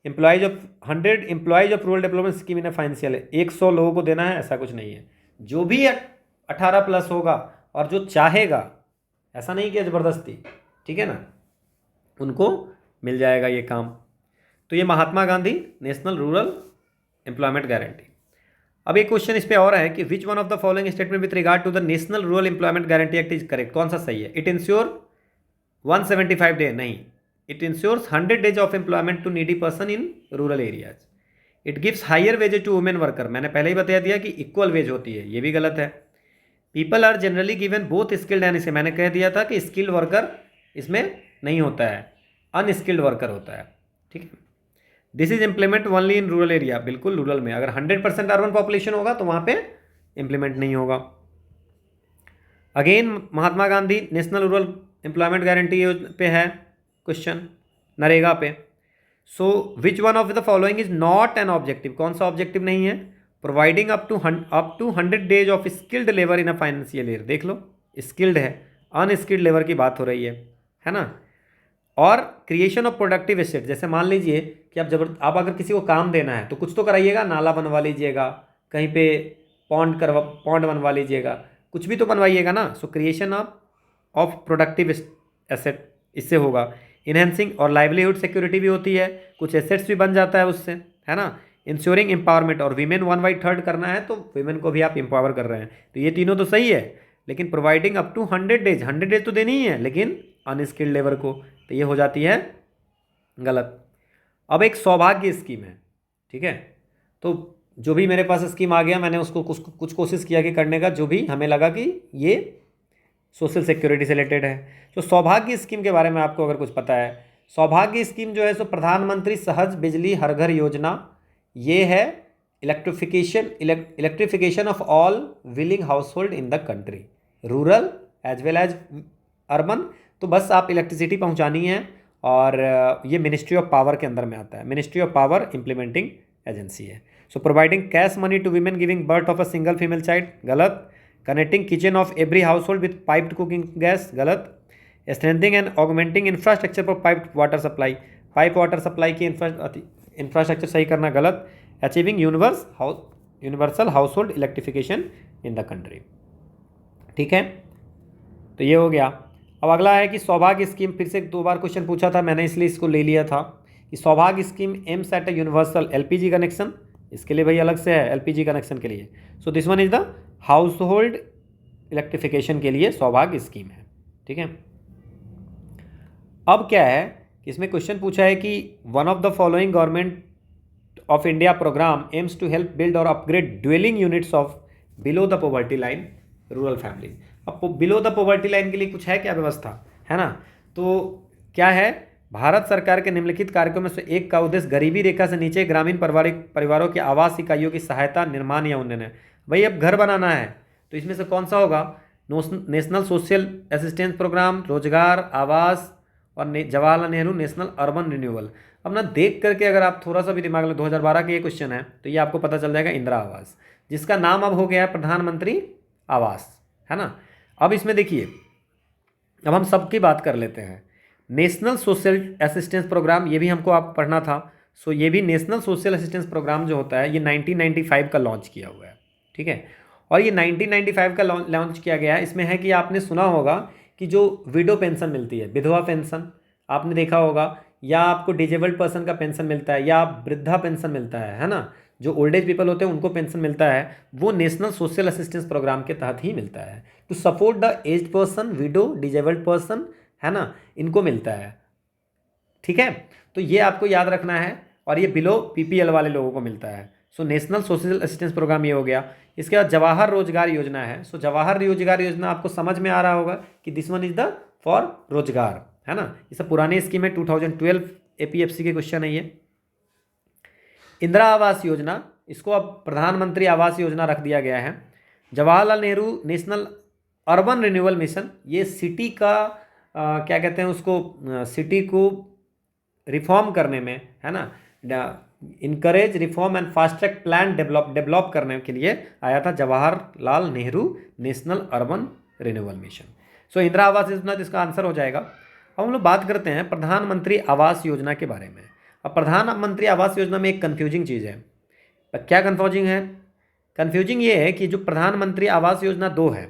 Employees of 100 employees of rural development scheme in financial है, 100 लोगों को देना है, ऐसा कुछ नहीं है। जो भी 18 प्लस होगा और जो चाहेगा, ऐसा नहीं कि ज़बरदस्ती, ठीक है ना, उनको मिल जाएगा ये काम। तो ये Mahatma Gandhi national rural employment guarantee. अब एक क्वेश्चन इस पे और है कि which one of the following statement with regard to the national rural employment guarantee act is correct, कौन सा सही है? इट इंश्योर 175 डे, नहीं, it ensures 100 days of employment to needy person in rural areas. It gives higher wages to women worker, मैंने पहले ही बता दिया कि इक्वल वेज होती है, ये भी गलत है। People are generally given both skilled and, इसे मैंने कह दिया था कि स्किल्ड वर्कर इसमें नहीं होता है, अनस्किल्ड वर्कर होता है। ठीक है। This is implement only in rural area, बिल्कुल रूरल में। अगर 100% अर्बन पॉपुलेशन होगा तो वहाँ पे इम्प्लीमेंट नहीं होगा। Again Mahatma Gandhi national rural employment guarantee पे है क्वेश्चन, नरेगा पे। So which one of the following is not an objective, कौन सा ऑब्जेक्टिव नहीं है? Providing up to 100 days of skilled labour in a financial year, देख लो स्किल्ड है, अनस्किल्ड लेबर की बात हो रही है ना। और क्रिएशन ऑफ प्रोडक्टिव एसेट, जैसे मान लीजिए कि आप अगर किसी को काम देना है तो कुछ तो कराइएगा, नाला बनवा लीजिएगा, कहीं पे पॉन्ड बनवा लीजिएगा, कुछ भी तो बनवाइएगा ना। सो क्रिएशन ऑफ प्रोडक्टिव एसेट इससे होगा। इनहेंसिंग और लाइवलीहुड सिक्योरिटी भी होती है, कुछ एसेट्स भी बन जाता है उससे, है ना। इंश्योरिंग एम्पावरमेंट, और वीमेन 1/3 करना है तो वीमेन को भी आप एम्पावर कर रहे हैं, तो ये तीनों तो सही है। लेकिन प्रोवाइडिंग अप टू 100 डेज तो देनी ही है, लेकिन अनस्किल्ड लेबर को, तो ये हो जाती है गलत। अब एक सौभाग्य स्कीम है, ठीक है, तो जो भी मेरे पास स्कीम आ गया मैंने उसको कुछ कोशिश किया कि करने का, जो भी हमें लगा कि ये सोशल सिक्योरिटी से रिलेटेड है। तो सौभाग्य स्कीम के बारे में आपको अगर कुछ पता है, सौभाग्य स्कीम जो है सो प्रधानमंत्री सहज बिजली हर घर योजना, ये है electrification of all willing household in the country, rural as well as urban, तो बस आप इलेक्ट्रिसिटी पहुंचानी है, और ये मिनिस्ट्री ऑफ पावर के अंदर में आता है। Ministry of power implementing agency है। So providing cash money to women giving birth of a single female child, गलत। Connecting kitchen of every household with piped cooking gas, गलत। Strengthening and augmenting infrastructure for piped water supply, pipe water supply की infrastructure सही करना, गलत। Achieving universal household electrification in the country. ठीक है, तो ये हो गया। अब अगला है कि सौभाग्य स्कीम, फिर से 2 बार क्वेश्चन पूछा था मैंने, इसलिए इसको ले लिया था कि सौभाग्य scheme aims at a universal LPG connection, इसके लिए भाई अलग से है एलपीजी कनेक्शन के लिए। So this one is the house hold electrification के लिए सौभाग्य स्कीम है। ठीक है, अब क्या है कि इसमें क्वेश्चन पूछा है कि one of the following government of India programme aims to help build or upgrade dwelling units of below the poverty line rural family. अब बिलो द पॉवर्टी लाइन के लिए कुछ है क्या व्यवस्था, है ना? तो क्या है, भारत सरकार के निम्नलिखित कार्यक्रमों में से एक का उद्देश्य गरीबी रेखा से नीचे ग्रामीण परिवारों की आवास इकाइयों की सहायता, निर्माण या उन्नयन है। भाई अब घर बनाना है तो इसमें से कौन सा होगा? नेशनल सोशल असिस्टेंस प्रोग्राम, रोजगार, आवास और Jawaharlal Nehru national urban renewal. अब ना देख करके अगर आप थोड़ा सा भी दिमाग में, 2012 का ये क्वेश्चन है तो ये आपको पता चल जाएगा इंदिरा आवास, जिसका नाम अब हो गया है प्रधानमंत्री आवास, है ना? अब इसमें देखिए, अब हम सबकी बात कर लेते हैं। नेशनल सोशल असिस्टेंस प्रोग्राम, ये भी हमको आप पढ़ना था। सो ये भी नेशनल सोशल असिस्टेंस प्रोग्राम जो होता है ये 1995 का लॉन्च किया हुआ है। ठीक है, और ये 1995 का लॉन्च किया गया है। इसमें है कि आपने सुना होगा कि जो विडो पेंशन मिलती है, विधवा पेंशन आपने देखा होगा, या आपको डिजेबल्ड पर्सन का पेंशन मिलता है, या वृद्धा पेंशन मिलता है ना? जो ओल्ड एज पीपल होते हैं उनको पेंशन मिलता है, वो नेशनल सोशल असिस्टेंस प्रोग्राम के तहत ही मिलता है। To support the aged person, widow, disabled person, है ना, इनको मिलता है। ठीक है, तो ये आपको याद रखना है, और ये बिलो पीपीएल वाले लोगों को मिलता है। So national social assistance programme ये हो गया। इसके बाद जवाहर रोजगार योजना है। सो जवाहर रोजगार योजना आपको समझ में आ रहा होगा कि this one is the for रोजगार, है ना? ये सब पुरानी स्कीम है, 2012 एपीएफसी के क्वेश्चन है ये। इंदिरा आवास योजना, इसको अब प्रधानमंत्री आवास योजना रख दिया गया है। Jawaharlal Nehru national urban renewal mission, ये सिटी का क्या कहते हैं उसको, सिटी को रिफॉर्म करने में, है ना, encourage reform and fast track plan develop करने के लिए आया था Jawaharlal Nehru national urban renewal mission. So Indira Awas Yojana इसका आंसर हो जाएगा। अब हम लोग बात करते हैं प्रधानमंत्री आवास योजना के बारे में। अब प्रधानमंत्री आवास योजना में एक कन्फ्यूजिंग चीज़ है। क्या कन्फ्यूजिंग है? कन्फ्यूजिंग ये है कि जो प्रधानमंत्री आवास योजना 2 है,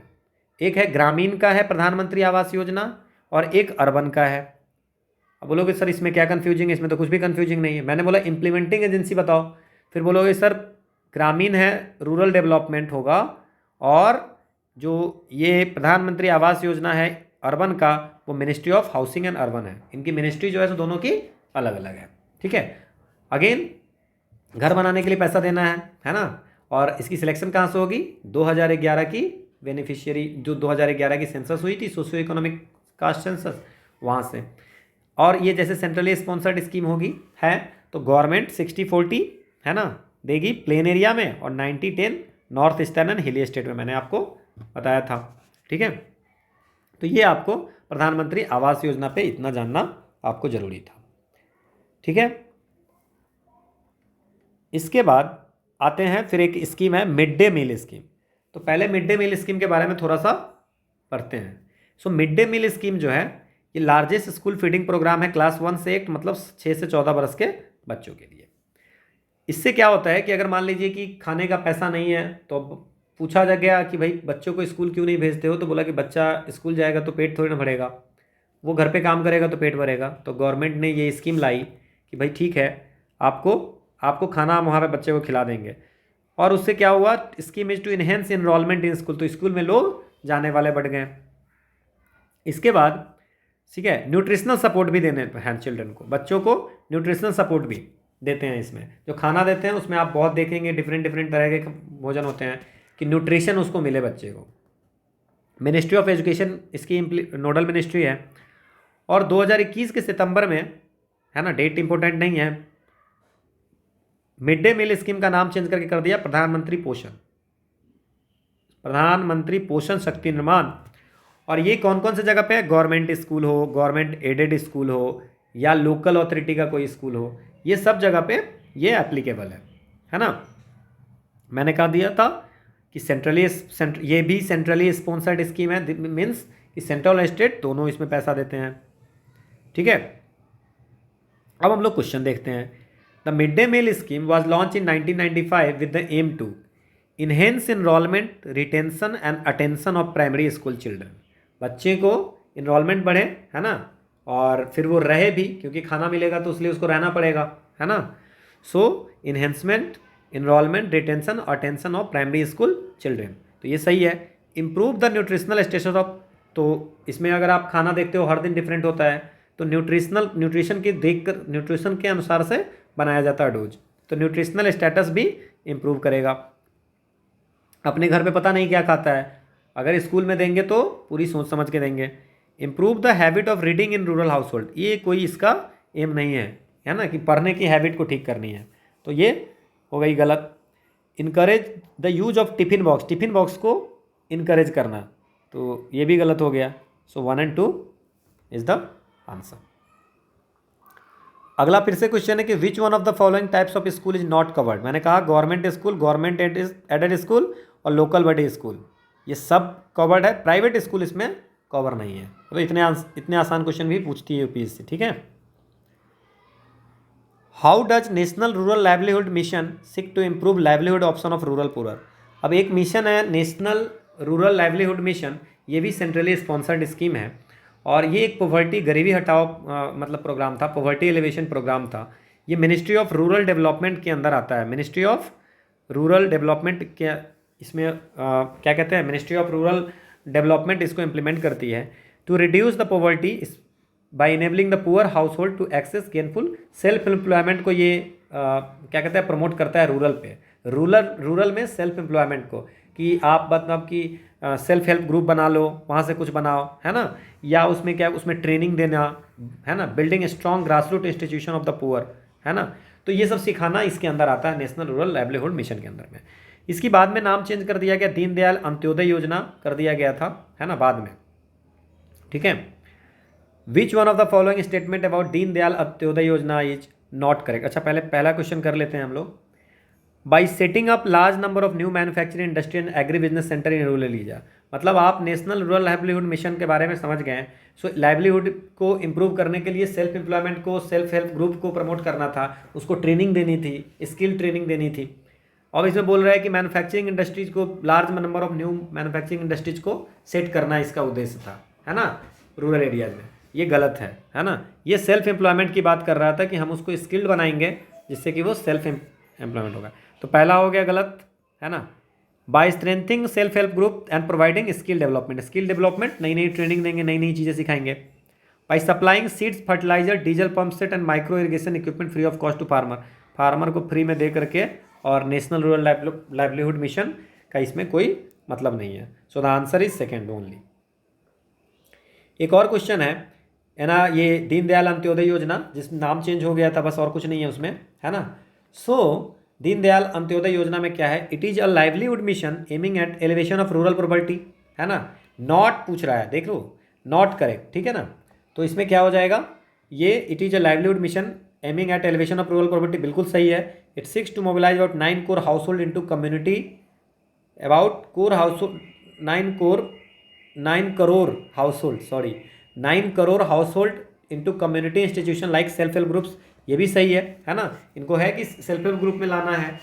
एक है ग्रामीण का है प्रधानमंत्री आवास योजना, और एक अर्बन का है। अब बोलोगे सर इसमें क्या कन्फ्यूजिंग है? इसमें तो कुछ भी कन्फ्यूजिंग नहीं है। मैंने बोला इम्प्लीमेंटिंग एजेंसी बताओ, फिर बोलोगे सर ग्रामीण है, रूरल डेवलपमेंट होगा, और जो ये प्रधानमंत्री आवास योजना है अर्बन का, वो ministry of housing and urban है। इनकी मिनिस्ट्री जो है तो दोनों की अलग अलग है। ठीक है, अगेन घर बनाने के लिए पैसा देना है ना? और इसकी सिलेक्शन कहाँ से होगी? 2011 की बेनिफिशियरी, जो 2011 की सेंसस हुई थी, सोशियो इकोनॉमिक कास्ट सेंसस, वहाँ से। और ये जैसे सेंट्रली स्पॉन्सर्ड स्कीम होगी है, तो गवर्नमेंट 60-40, है ना, देगी प्लेन एरिया में, और 90-10 नॉर्थ ईस्टर्न एंड हिली स्टेट में, मैंने आपको बताया था। ठीक है, तो ये आपको प्रधानमंत्री आवास योजना पे इतना जानना आपको जरूरी था। ठीक है, इसके बाद आते हैं, फिर एक स्कीम है मिड डे मील स्कीम। तो पहले मिड डे मील स्कीम के बारे में थोड़ा सा पढ़ते हैं। So mid day meal scheme जो है ये लार्जेस्ट स्कूल फीडिंग प्रोग्राम है क्लास 1 से 8, मतलब 6 से 14 बरस के बच्चों के लिए। इससे क्या होता है कि अगर मान लीजिए कि खाने का पैसा नहीं है, तो पूछा जा गया कि भाई बच्चों को स्कूल क्यों नहीं भेजते हो, तो बोला कि बच्चा स्कूल जाएगा तो पेट थोड़ी ना भरेगा, वो घर पे काम करेगा तो पेट भरेगा। तो गवर्नमेंट ने ये स्कीम लाई कि भाई ठीक है, आपको खाना हम वहाँ पे बच्चे को खिला देंगे। और उससे क्या हुआ, scheme is to enhance enrolment in school, तो स्कूल में लोग जाने वाले बढ़ गए। इसके बाद ठीक है, न्यूट्रिशनल सपोर्ट भी देने हैं चिल्ड्रन को, बच्चों को न्यूट्रिशनल सपोर्ट भी देते हैं। इसमें जो खाना देते हैं उसमें आप बहुत देखेंगे डिफरेंट तरह के भोजन होते हैं कि न्यूट्रिशन उसको मिले बच्चे को। मिनिस्ट्री ऑफ एजुकेशन इसकी नोडल मिनिस्ट्री है। और 2021 के सितंबर में, है ना, डेट इंपॉर्टेंट नहीं है, मिड डे मील स्कीम का नाम चेंज करके कर दिया प्रधानमंत्री पोषण शक्ति निर्माण और ये कौन कौन से जगह पे है, गवर्नमेंट स्कूल हो, गवर्नमेंट एडेड स्कूल हो, या लोकल अथॉरिटी का कोई स्कूल हो, ये सब जगह पे ये एप्लीकेबल है ना। मैंने कहा दिया था कि ये भी सेंट्रली स्पॉन्सर्ड स्कीम है, मीन्स कि सेंट्रल और स्टेट दोनों इसमें पैसा देते हैं, ठीक है। अब हम लोग क्वेश्चन देखते हैं। The mid day meal scheme was launch in 1995 with the aim to enhance enrolment, retention and attention of primary school children. बच्चे को इनरोलमेंट बढ़े, है ना, और फिर वो रहे भी, क्योंकि खाना मिलेगा तो इसलिए उसको रहना पड़ेगा, है ना। So enhancement, enrolment, retention, attention of primary school children, तो ये सही है। Improve the nutritional status of, तो इसमें अगर आप खाना देखते हो हर दिन डिफरेंट होता है, तो न्यूट्रिशन की देखकर, न्यूट्रिशन के अनुसार से बनाया जाता है डोज, तो न्यूट्रिशनल स्टेटस भी इम्प्रूव करेगा। अपने घर पे पता नहीं क्या खाता है, अगर स्कूल में देंगे तो पूरी सोच समझ के देंगे। Improve the habit of reading in rural house hold, ये कोई इसका एम नहीं है ना, कि पढ़ने की हैबिट को ठीक करनी है, तो ये हो गई गलत। Encourage the use of tiffin box, tiffin box को इनकरेज करना, तो ये भी गलत हो गया। सो 1 और 2 इज द आंसर। अगला फिर से क्वेश्चन है कि which one of the following types of school is not covered. मैंने कहा government school, government aided school और लोकल बडे स्कूल, ये सब कवर्ड है, प्राइवेट स्कूल इसमें कवर नहीं है। तो इतने आसान क्वेश्चन भी पूछती है यूपीएससी, ठीक है। How does national rural livelihood mission seek to improve livelihood option of rural poor. अब एक मिशन है नेशनल रूरल लाइवलीहुड मिशन, ये भी सेंट्रली स्पॉन्सर्ड स्कीम है, और ये एक पॉवर्टी, गरीबी हटाओ मतलब प्रोग्राम था, पॉवर्टी एलिवेशन प्रोग्राम था। ये मिनिस्ट्री ऑफ रूरल डेवलपमेंट के अंदर आता है, मिनिस्ट्री ऑफ रूरल डेवलपमेंट के इसमें क्या कहते हैं, मिनिस्ट्री ऑफ रूरल डेवलपमेंट इसको इम्प्लीमेंट करती है। To reduce the poverty by enabling the poor household to access gainful self employment को ये क्या कहते हैं, प्रमोट करता है रूरल पे, रूरल में सेल्फ एम्प्लॉयमेंट को, कि आप मतलब कि सेल्फ हेल्प ग्रुप बना लो, वहाँ से कुछ बनाओ, है ना, या उसमें क्या, उसमें ट्रेनिंग देना, है ना, building strong grassroot institution of the poor, है ना, तो ये सब सिखाना इसके अंदर आता है, नेशनल रूरल लाइवलीहुड मिशन के अंदर में। इसकी बाद में नाम चेंज कर दिया गया, दीनदयाल अंत्योदय योजना कर दिया गया था, है ना, बाद में, ठीक है। Which one of the following statement about Deendayal Antyodaya योजना इज नॉट करेक्ट। अच्छा, पहले पहला क्वेश्चन कर लेते हैं हम लोग। By setting up large number of new manufacturing industry and agri business centre in rural area, मतलब आप नेशनल रूरल लाइवलीहुड मिशन के बारे में समझ गए हैं। सो लाइवलीहुड को इम्प्रूव करने के लिए सेल्फ एम्प्लॉयमेंट को, सेल्फ हेल्प ग्रुप को प्रमोट करना था, उसको ट्रेनिंग देनी थी, स्किल ट्रेनिंग देनी थी। और इसमें बोल रहा है कि मैन्युफैक्चरिंग इंडस्ट्रीज को, large number of new manufacturing industries को सेट करना इसका उद्देश्य था, है ना, रूरल एरियाज में। ये गलत है ना। ये सेल्फ एम्प्लॉयमेंट की बात कर रहा था कि हम उसको स्किल्ड बनाएंगे जिससे कि वो सेल्फ एम्प्लॉयमेंट होगा, तो पहला हो गया गलत, है ना। By strengthening self help group and providing skill development, नई नई ट्रेनिंग देंगे, नई नई चीज़ें सिखाएंगे। By supplying seeds, fertiliser, diesel pump set and micro irrigation equipment free of cost to farmer को फ्री में दे करके, और नेशनल रूरल लाइवलीहुड मिशन का इसमें कोई मतलब नहीं है। So the answer is second only. एक और क्वेश्चन है ना, ये दीनदयाल अंत्योदय योजना, जिसमें नाम चेंज हो गया था बस, और कुछ नहीं है उसमें, है ना। सो दीनदयाल अंत्योदय योजना में क्या है, it is a livelihood mission aiming at elevation of rural property, है ना। नॉट पूछ रहा है, देख लो, नॉट करेक्ट, ठीक है ना। तो इसमें क्या हो जाएगा, ये it is a livelihood mission aiming at elevation of rural property बिल्कुल सही है। It seeks to mobilise about 9 crore household into community, about crore household 9 crore household, 9 crore household into community institution like self help groups, ये भी सही है ना। इनको है कि सेल्फ हेल्प ग्रुप में लाना है।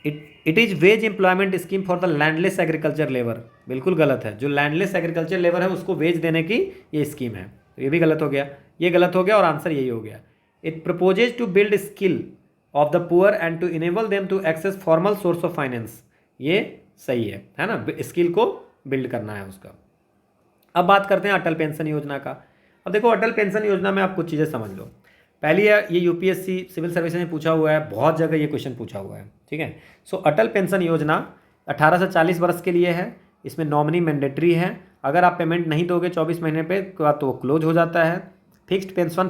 It is veg employment scheme for the landless agriculture labour, बिल्कुल गलत है। जो लैंडलेस एग्रीकल्चर लेबर है उसको वेज देने की ये स्कीम है, तो ये भी गलत हो गया, ये गलत हो गया, और आंसर यही हो गया। It proposes to build skill of the poor and to enable them to access formal source of finance, ये सही है ना, स्किल को बिल्ड करना है उसका। अब बात करते हैं अटल पेंशन योजना का। अब देखो, अटल पेंशन योजना में आप कुछ चीज़ें समझ लो। पहली है, ये यूपीएससी सिविल सर्विस में पूछा हुआ है, बहुत जगह ये क्वेश्चन पूछा हुआ है, ठीक है। सो अटल पेंशन योजना 18 से 40 वर्ष के लिए है। इसमें नॉमिनी मैंडेटरी है, अगर आप पेमेंट नहीं दोगे 24 महीने पे तो वो क्लोज हो जाता है। फिक्स्ड पेंशन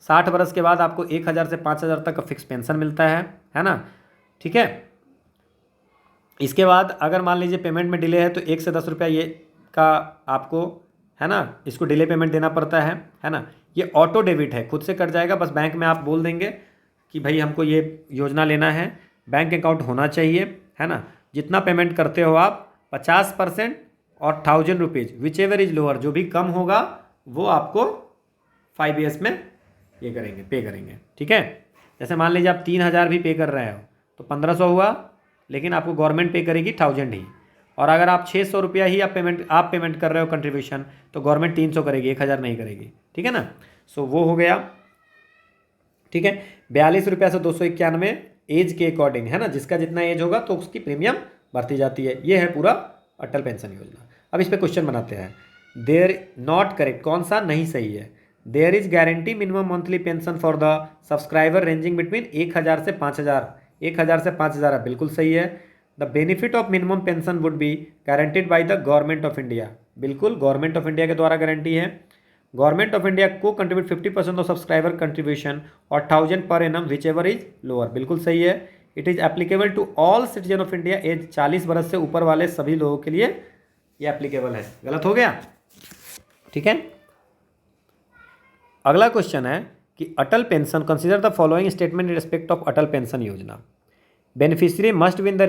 60 वर्ष के बाद आपको 1000 से 5000 तक का फिक्स पेंशन मिलता है ना, ठीक है। इसके बाद अगर मान लीजिए पेमेंट में डिले है तो 1 से 10 रुपया ये का आपको, है ना, इसको डिले पेमेंट देना पड़ता है ना। ये ऑटो डेबिट है, खुद से कट जाएगा, बस बैंक में आप बोल देंगे कि भाई हमको ये योजना लेना है, बैंक अकाउंट होना चाहिए, है ना। जितना पेमेंट करते हो आप 50% और 1000 rupees which ever is lower, जो भी कम होगा वो आपको 5 ईयर्स में ये करेंगे, पे करेंगे, ठीक है। जैसे मान लीजिए आप 3000 भी पे कर रहे हो तो 1500 हुआ, लेकिन आपको गवर्नमेंट पे करेगी 1000 ही। और अगर आप 600 रुपया ही आप पेमेंट कर रहे हो कंट्रीब्यूशन, तो गवर्नमेंट 300 करेगी, 1000 नहीं करेगी, ठीक है ना। सो वो हो गया, ठीक है। 42 रुपया से 291 एज के अकॉर्डिंग, है ना, जिसका जितना एज होगा तो उसकी प्रीमियम बढ़ती जाती है। ये है पूरा अटल पेंशन योजना। अब इस पर क्वेश्चन बनाते हैं। देयर नॉट करेक्ट, कौन सा नहीं सही है। There is guarantee minimum monthly pension for the subscriber ranging between 1000 से 5000, 1000 से 5000 है, बिल्कुल सही है। The benefit of minimum pension would be guaranteed by the government of India, बिल्कुल गवर्नमेंट ऑफ इंडिया के द्वारा गारंटी है। गवर्नमेंट ऑफ इंडिया को कंट्रीब्यूट 50% ऑफ सब्सक्राइबर कंट्रीब्यूशन और 1000 per annum whichever is lower, बिल्कुल सही है। It is applicable to all citizen of India, age 40 वर्ष से ऊपर वाले सभी लोगों के लिए ये एप्लीकेबल है। गलत हो गया, ठीक है। अगला क्वेश्चन है कि Atal pension, consider the following statement in respect of Atal pension Yojana. Beneficiary must be in the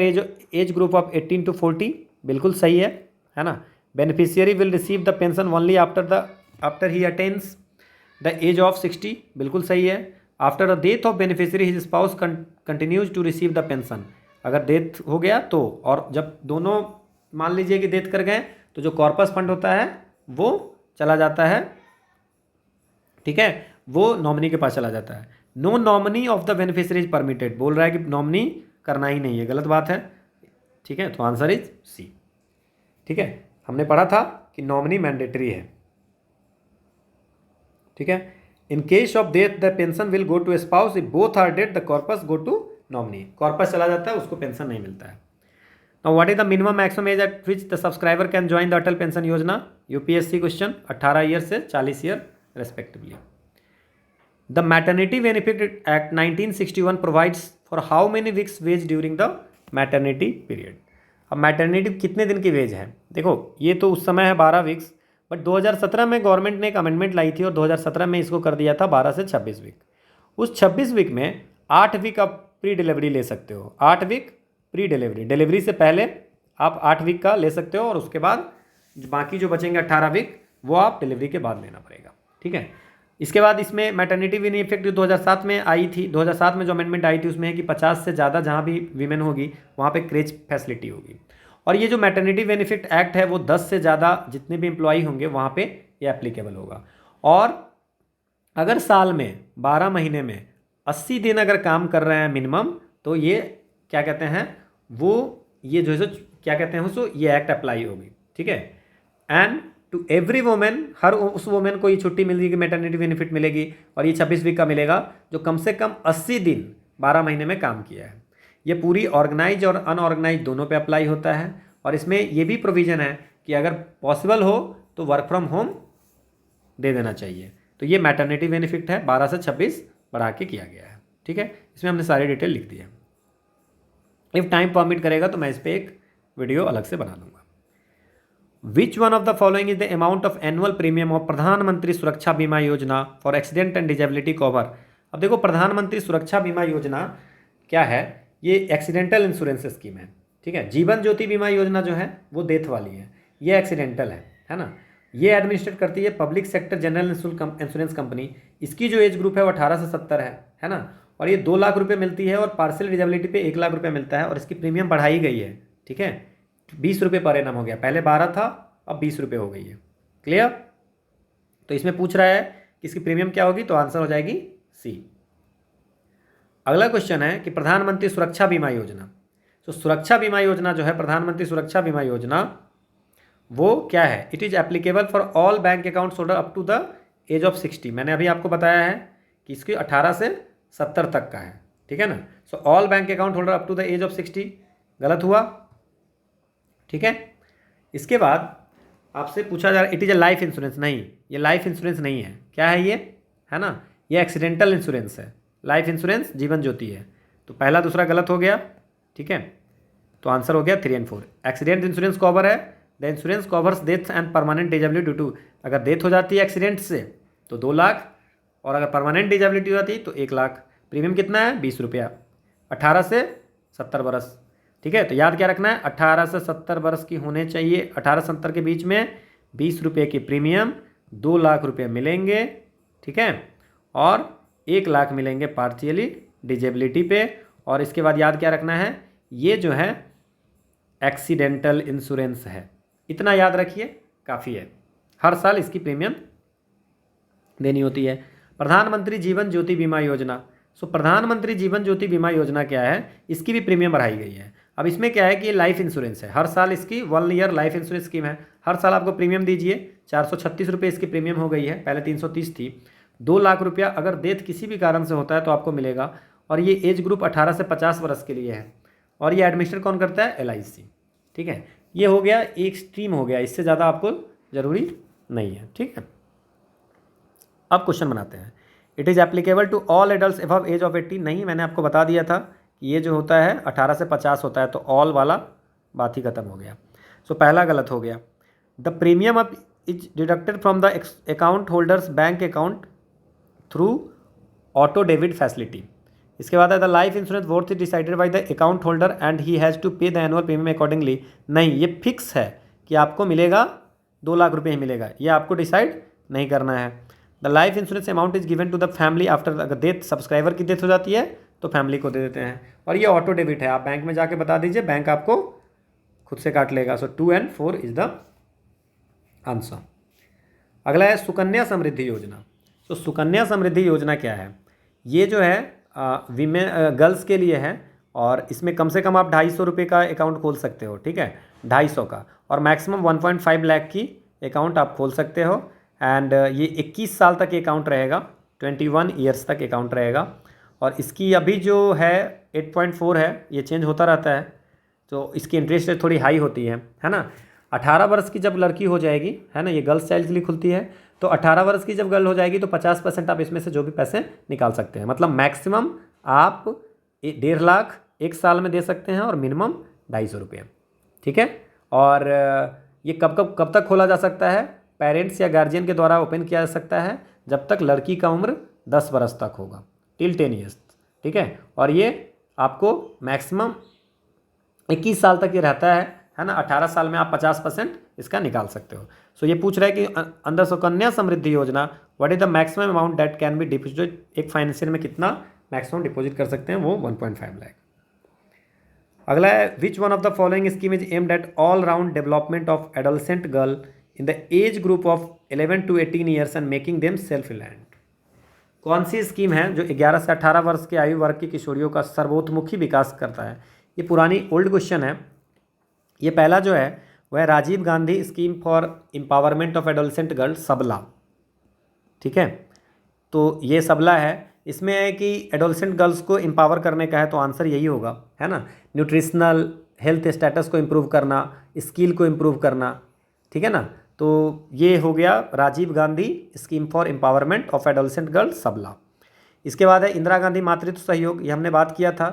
age group of 18 to 40, बिल्कुल सही है ना। Beneficiary will receive the pension only after he attains the age of 60, बिल्कुल सही है। After the death of beneficiary his spouse continues to receive the pension, अगर death हो गया तो, और जब दोनों मान लीजिए कि डेथ कर गए तो जो कॉर्पस फंड होता है वो चला जाता है, ठीक है, वो नॉमिनी के पास चला जाता है। No nominee of the beneficiary is permitted, बोल रहा है कि नॉमिनी करना ही नहीं है, गलत बात है, ठीक है। तो आंसर इज सी, ठीक है। हमने पढ़ा था कि नॉमिनी मैंडेटरी है, ठीक है। In case of death the pension will go to spouse, if both are dead the corpus go to nominee, corpus चला जाता है, उसको पेंशन नहीं मिलता है। Now what is the minimum maximum age at which the subscriber can join the Atal pension Yojana, UPSC question, 18 year से 40 year respectively. The maternity benefit act 1961 provides for how many weeks wage during the maternity period. अब maternity कितने दिन की veg है, देखो ये तो उस समय है 12 वीक्स, बट 2017 में गवर्नमेंट ने एक अमेंडमेंट लाई थी और 2017 में इसको कर दिया था 12 से 26 वीक। उस 26 वीक में 8 वीक आप प्री डिलीवरी ले सकते हो, 8 वीक प्री डिलीवरी, डिलीवरी से पहले आप 8 वीक का ले सकते हो, और उसके बाद बाकी जो बचेंगे 18 वीक वो आप डिलीवरी के बाद लेना पड़ेगा, ठीक है। इसके बाद इसमें मैटरनिटी भी नहीं इफेक्ट 2007 में आई थी, 2007 में जो अमेंडमेंट आई थी उसमें है कि 50 से ज़्यादा जहाँ भी वीमेन होगी वहाँ पे क्रेच फैसिलिटी होगी। और ये जो मैटरनिटी बेनिफिट एक्ट है वो 10 से ज़्यादा जितने भी एम्प्लॉई होंगे वहाँ पे ये एप्लीकेबल होगा। और अगर साल में 12 महीने में 80 दिन अगर काम कर रहे हैं मिनिमम, तो ये क्या कहते हैं, वो ये जो है क्या कहते हैं उसको, ये एक्ट अप्लाई होगी, ठीक है। एंड टू एवरी वोमेन, हर उस वोमेन को ये छुट्टी मिलेगी, मैटरनिटी बेनिफिट मिलेगी, और ये 26 वीक का मिलेगा जो कम से कम 80 दिन 12 महीने में काम किया है। ये पूरी ऑर्गेनाइज और अनऑर्गेनाइज दोनों पे अप्लाई होता है। और इसमें ये भी प्रोविज़न है कि अगर पॉसिबल हो तो वर्क फ्रॉम होम दे देना चाहिए। तो ये मैटरनिटी बेनिफिट है, 12 से 26 बढ़ा के किया गया है, ठीक है। इसमें हमने सारी डिटेल लिख दी है। इफ़ टाइम परमिट करेगा तो मैं इस पर एक वीडियो अलग से बना दूंगा। विच one of the following is the amount of annual premium of प्रधानमंत्री सुरक्षा बीमा योजना for accident and disability cover. अब देखो प्रधानमंत्री सुरक्षा बीमा योजना क्या है, ये एक्सीडेंटल इंश्योरेंस स्कीम है, ठीक है। जीवन ज्योति बीमा योजना जो है वो डेथ वाली है, ये एक्सीडेंटल है ना। ये एडमिनिस्ट्रेट करती है public sector general insurance company. इसकी जो एज ग्रुप है वो 18 से 70 है ना। और ये 2 लाख रुपये मिलती है, और पार्शियल डिजेबिलिटी पे 1 लाख रुपये मिलता है, और इसकी प्रीमियम बढ़ाई गई है, ठीक है। 20 रुपये पर एनम हो गया, पहले 12 था अब 20 रुपये हो गई है, क्लियर। तो इसमें पूछ रहा है कि इसकी प्रीमियम क्या होगी, तो आंसर हो जाएगी सी। अगला क्वेश्चन है कि प्रधानमंत्री सुरक्षा बीमा योजना, तो सुरक्षा बीमा योजना जो है प्रधानमंत्री सुरक्षा बीमा योजना वो क्या है, it is applicable for all bank accounts holder up to the age of 60। मैंने अभी आपको बताया है कि इसकी 18 से 70 तक का है, ठीक है ना। So all bank account holder up to the age of 60, गलत हुआ, ठीक है। इसके बाद आपसे पूछा जा रहा है it is a life insurance, नहीं ये लाइफ इंश्योरेंस नहीं है, क्या है ये, है ना, ये एक्सीडेंटल इंश्योरेंस है। लाइफ इंश्योरेंस जीवन ज्योति है, तो पहला दूसरा गलत हो गया, ठीक है। तो आंसर हो गया 3 और 4। एक्सीडेंट इंश्योरेंस कवर है the insurance covers death and permanent disability due to, अगर डेथ हो जाती है एक्सीडेंट से तो 2 लाख, और अगर परमानेंट डिजेबिलिटी हो जाती है तो 1 लाख। प्रीमियम कितना है? 20 रुपया, 18 से 70 बरस। ठीक है, तो याद क्या रखना है, 18 से 70 बरस की होने चाहिए। 18 से 70 के बीच में 20 रुपये की प्रीमियम, 2 लाख रुपये मिलेंगे। ठीक है, और 1 लाख मिलेंगे पार्शियली डिजेबिलिटी पे। और इसके बाद याद क्या रखना है, ये जो है एक्सीडेंटल इंश्योरेंस है। इतना याद रखिए, काफ़ी है। हर साल इसकी प्रीमियम देनी होती है। प्रधानमंत्री जीवन ज्योति बीमा योजना, सो प्रधानमंत्री जीवन ज्योति बीमा योजना क्या है, इसकी भी प्रीमियम बढ़ाई गई है। अब इसमें क्या है कि ये लाइफ इंश्योरेंस है, हर साल इसकी 1 ईयर लाइफ इंश्योरेंस स्कीम है। हर साल आपको प्रीमियम दीजिए, 436 रुपये इसकी प्रीमियम हो गई है, पहले 330 थी। 2 लाख रुपया अगर डेथ किसी भी कारण से होता है तो आपको मिलेगा। और ये एज ग्रुप 18 से 50 वर्ष के लिए है। और ये एडमिनिस्टर कौन करता है? LIC। ठीक है, ये हो गया एक स्ट्रीम हो गया, इससे ज़्यादा आपको ज़रूरी नहीं है। ठीक है, अब क्वेश्चन बनाते हैं। It is applicable to all adult above age of 18, नहीं, मैंने आपको बता दिया था कि ये जो होता है 18 से 50 होता है, तो ऑल वाला बात ही खत्म हो गया। सो पहला गलत हो गया। The premium up is deducted from the account holders bank account through auto debit facility. इसके बाद है the life insurance worth is decided by the account holder and he has to pay the annual premium accordingly. नहीं, ये fix है कि आपको मिलेगा 2 लाख रुपये ही मिलेगा, ये आपको डिसाइड नहीं करना है। The life insurance amount is given to the family after, अगर डेथ, सब्सक्राइबर की डेथ हो जाती है तो फैमिली को दे देते हैं। और ये ऑटो डेबिट है, आप बैंक में जाके बता दीजिए, बैंक आपको खुद से काट लेगा। सो 2 and 4 इज द आंसर। अगला है सुकन्या समृद्धि योजना। तो सुकन्या समृद्धि योजना क्या है? ये जो है वीमेन गर्ल्स के लिए है, और इसमें कम से कम आप 250 रुपये का अकाउंट खोल सकते हो। ठीक है, 250 का, और मैक्सिमम 1.5 लाख की अकाउंट आप खोल सकते हो। एंड ये 21 साल तक अकाउंट रहेगा, 21 ईयर्स तक अकाउंट रहेगा। और इसकी अभी जो है 8.4 है, ये चेंज होता रहता है, तो इसकी इंटरेस्ट रेट थोड़ी हाई होती है ना। 18 वर्ष की जब लड़की हो जाएगी, है ना, ये गर्ल्स चाइल्ड के लिए खुलती है, तो 18 वर्ष की जब गर्ल हो जाएगी तो 50% आप इसमें से जो भी पैसे निकाल सकते हैं। मतलब मैक्सिमम आप 1.5 लाख 1 साल में दे सकते हैं, और मिनिमम 250 रुपये। ठीक है, और ये कब तक खोला जा सकता है? पेरेंट्स या गार्जियन के द्वारा ओपन किया जा सकता है जब तक लड़की का उम्र 10 वर्ष तक होगा, टिल 10 ईयर्स। ठीक है, और ये आपको मैक्सिमम 21 साल तक ये रहता है ना। 18 साल में आप 50% इसका निकाल सकते हो। सो ये पूछ रहा है कि अंडर सुकन्या समृद्धि योजना what is the maximum amount that can be deposited, एक फाइनेंशियल में कितना मैक्सिमम डिपॉजिट कर सकते हैं, वो 1.5 लाख। अगला है which one of the following scheme is aimed at all round development of adolescent girl in the age group of 11 to 18 years and making them self reliant. कौन सी स्कीम है जो 11 से 18 वर्ष के आयु वर्ग की किशोरियों का सर्वोत्मुखी विकास करता है? ये पुरानी ओल्ड क्वेश्चन है। ये पहला जो है वह Rajiv Gandhi scheme for empowerment of adolescent girl, Sabla. ठीक है, तो ये सबला है। इसमें है कि एडोलसेंट गर्ल्स को एम्पावर करने का है, तो आंसर यही होगा, है ना। न्यूट्रिशनल हेल्थ स्टेटस को इम्प्रूव करना, स्किल को इम्प्रूव करना। ठीक है ना, तो ये हो गया Rajiv Gandhi scheme for empowerment of adolescent girl, Sabla. इसके बाद है इंदिरा गांधी मातृत्व सहयोग। ये हमने बात किया था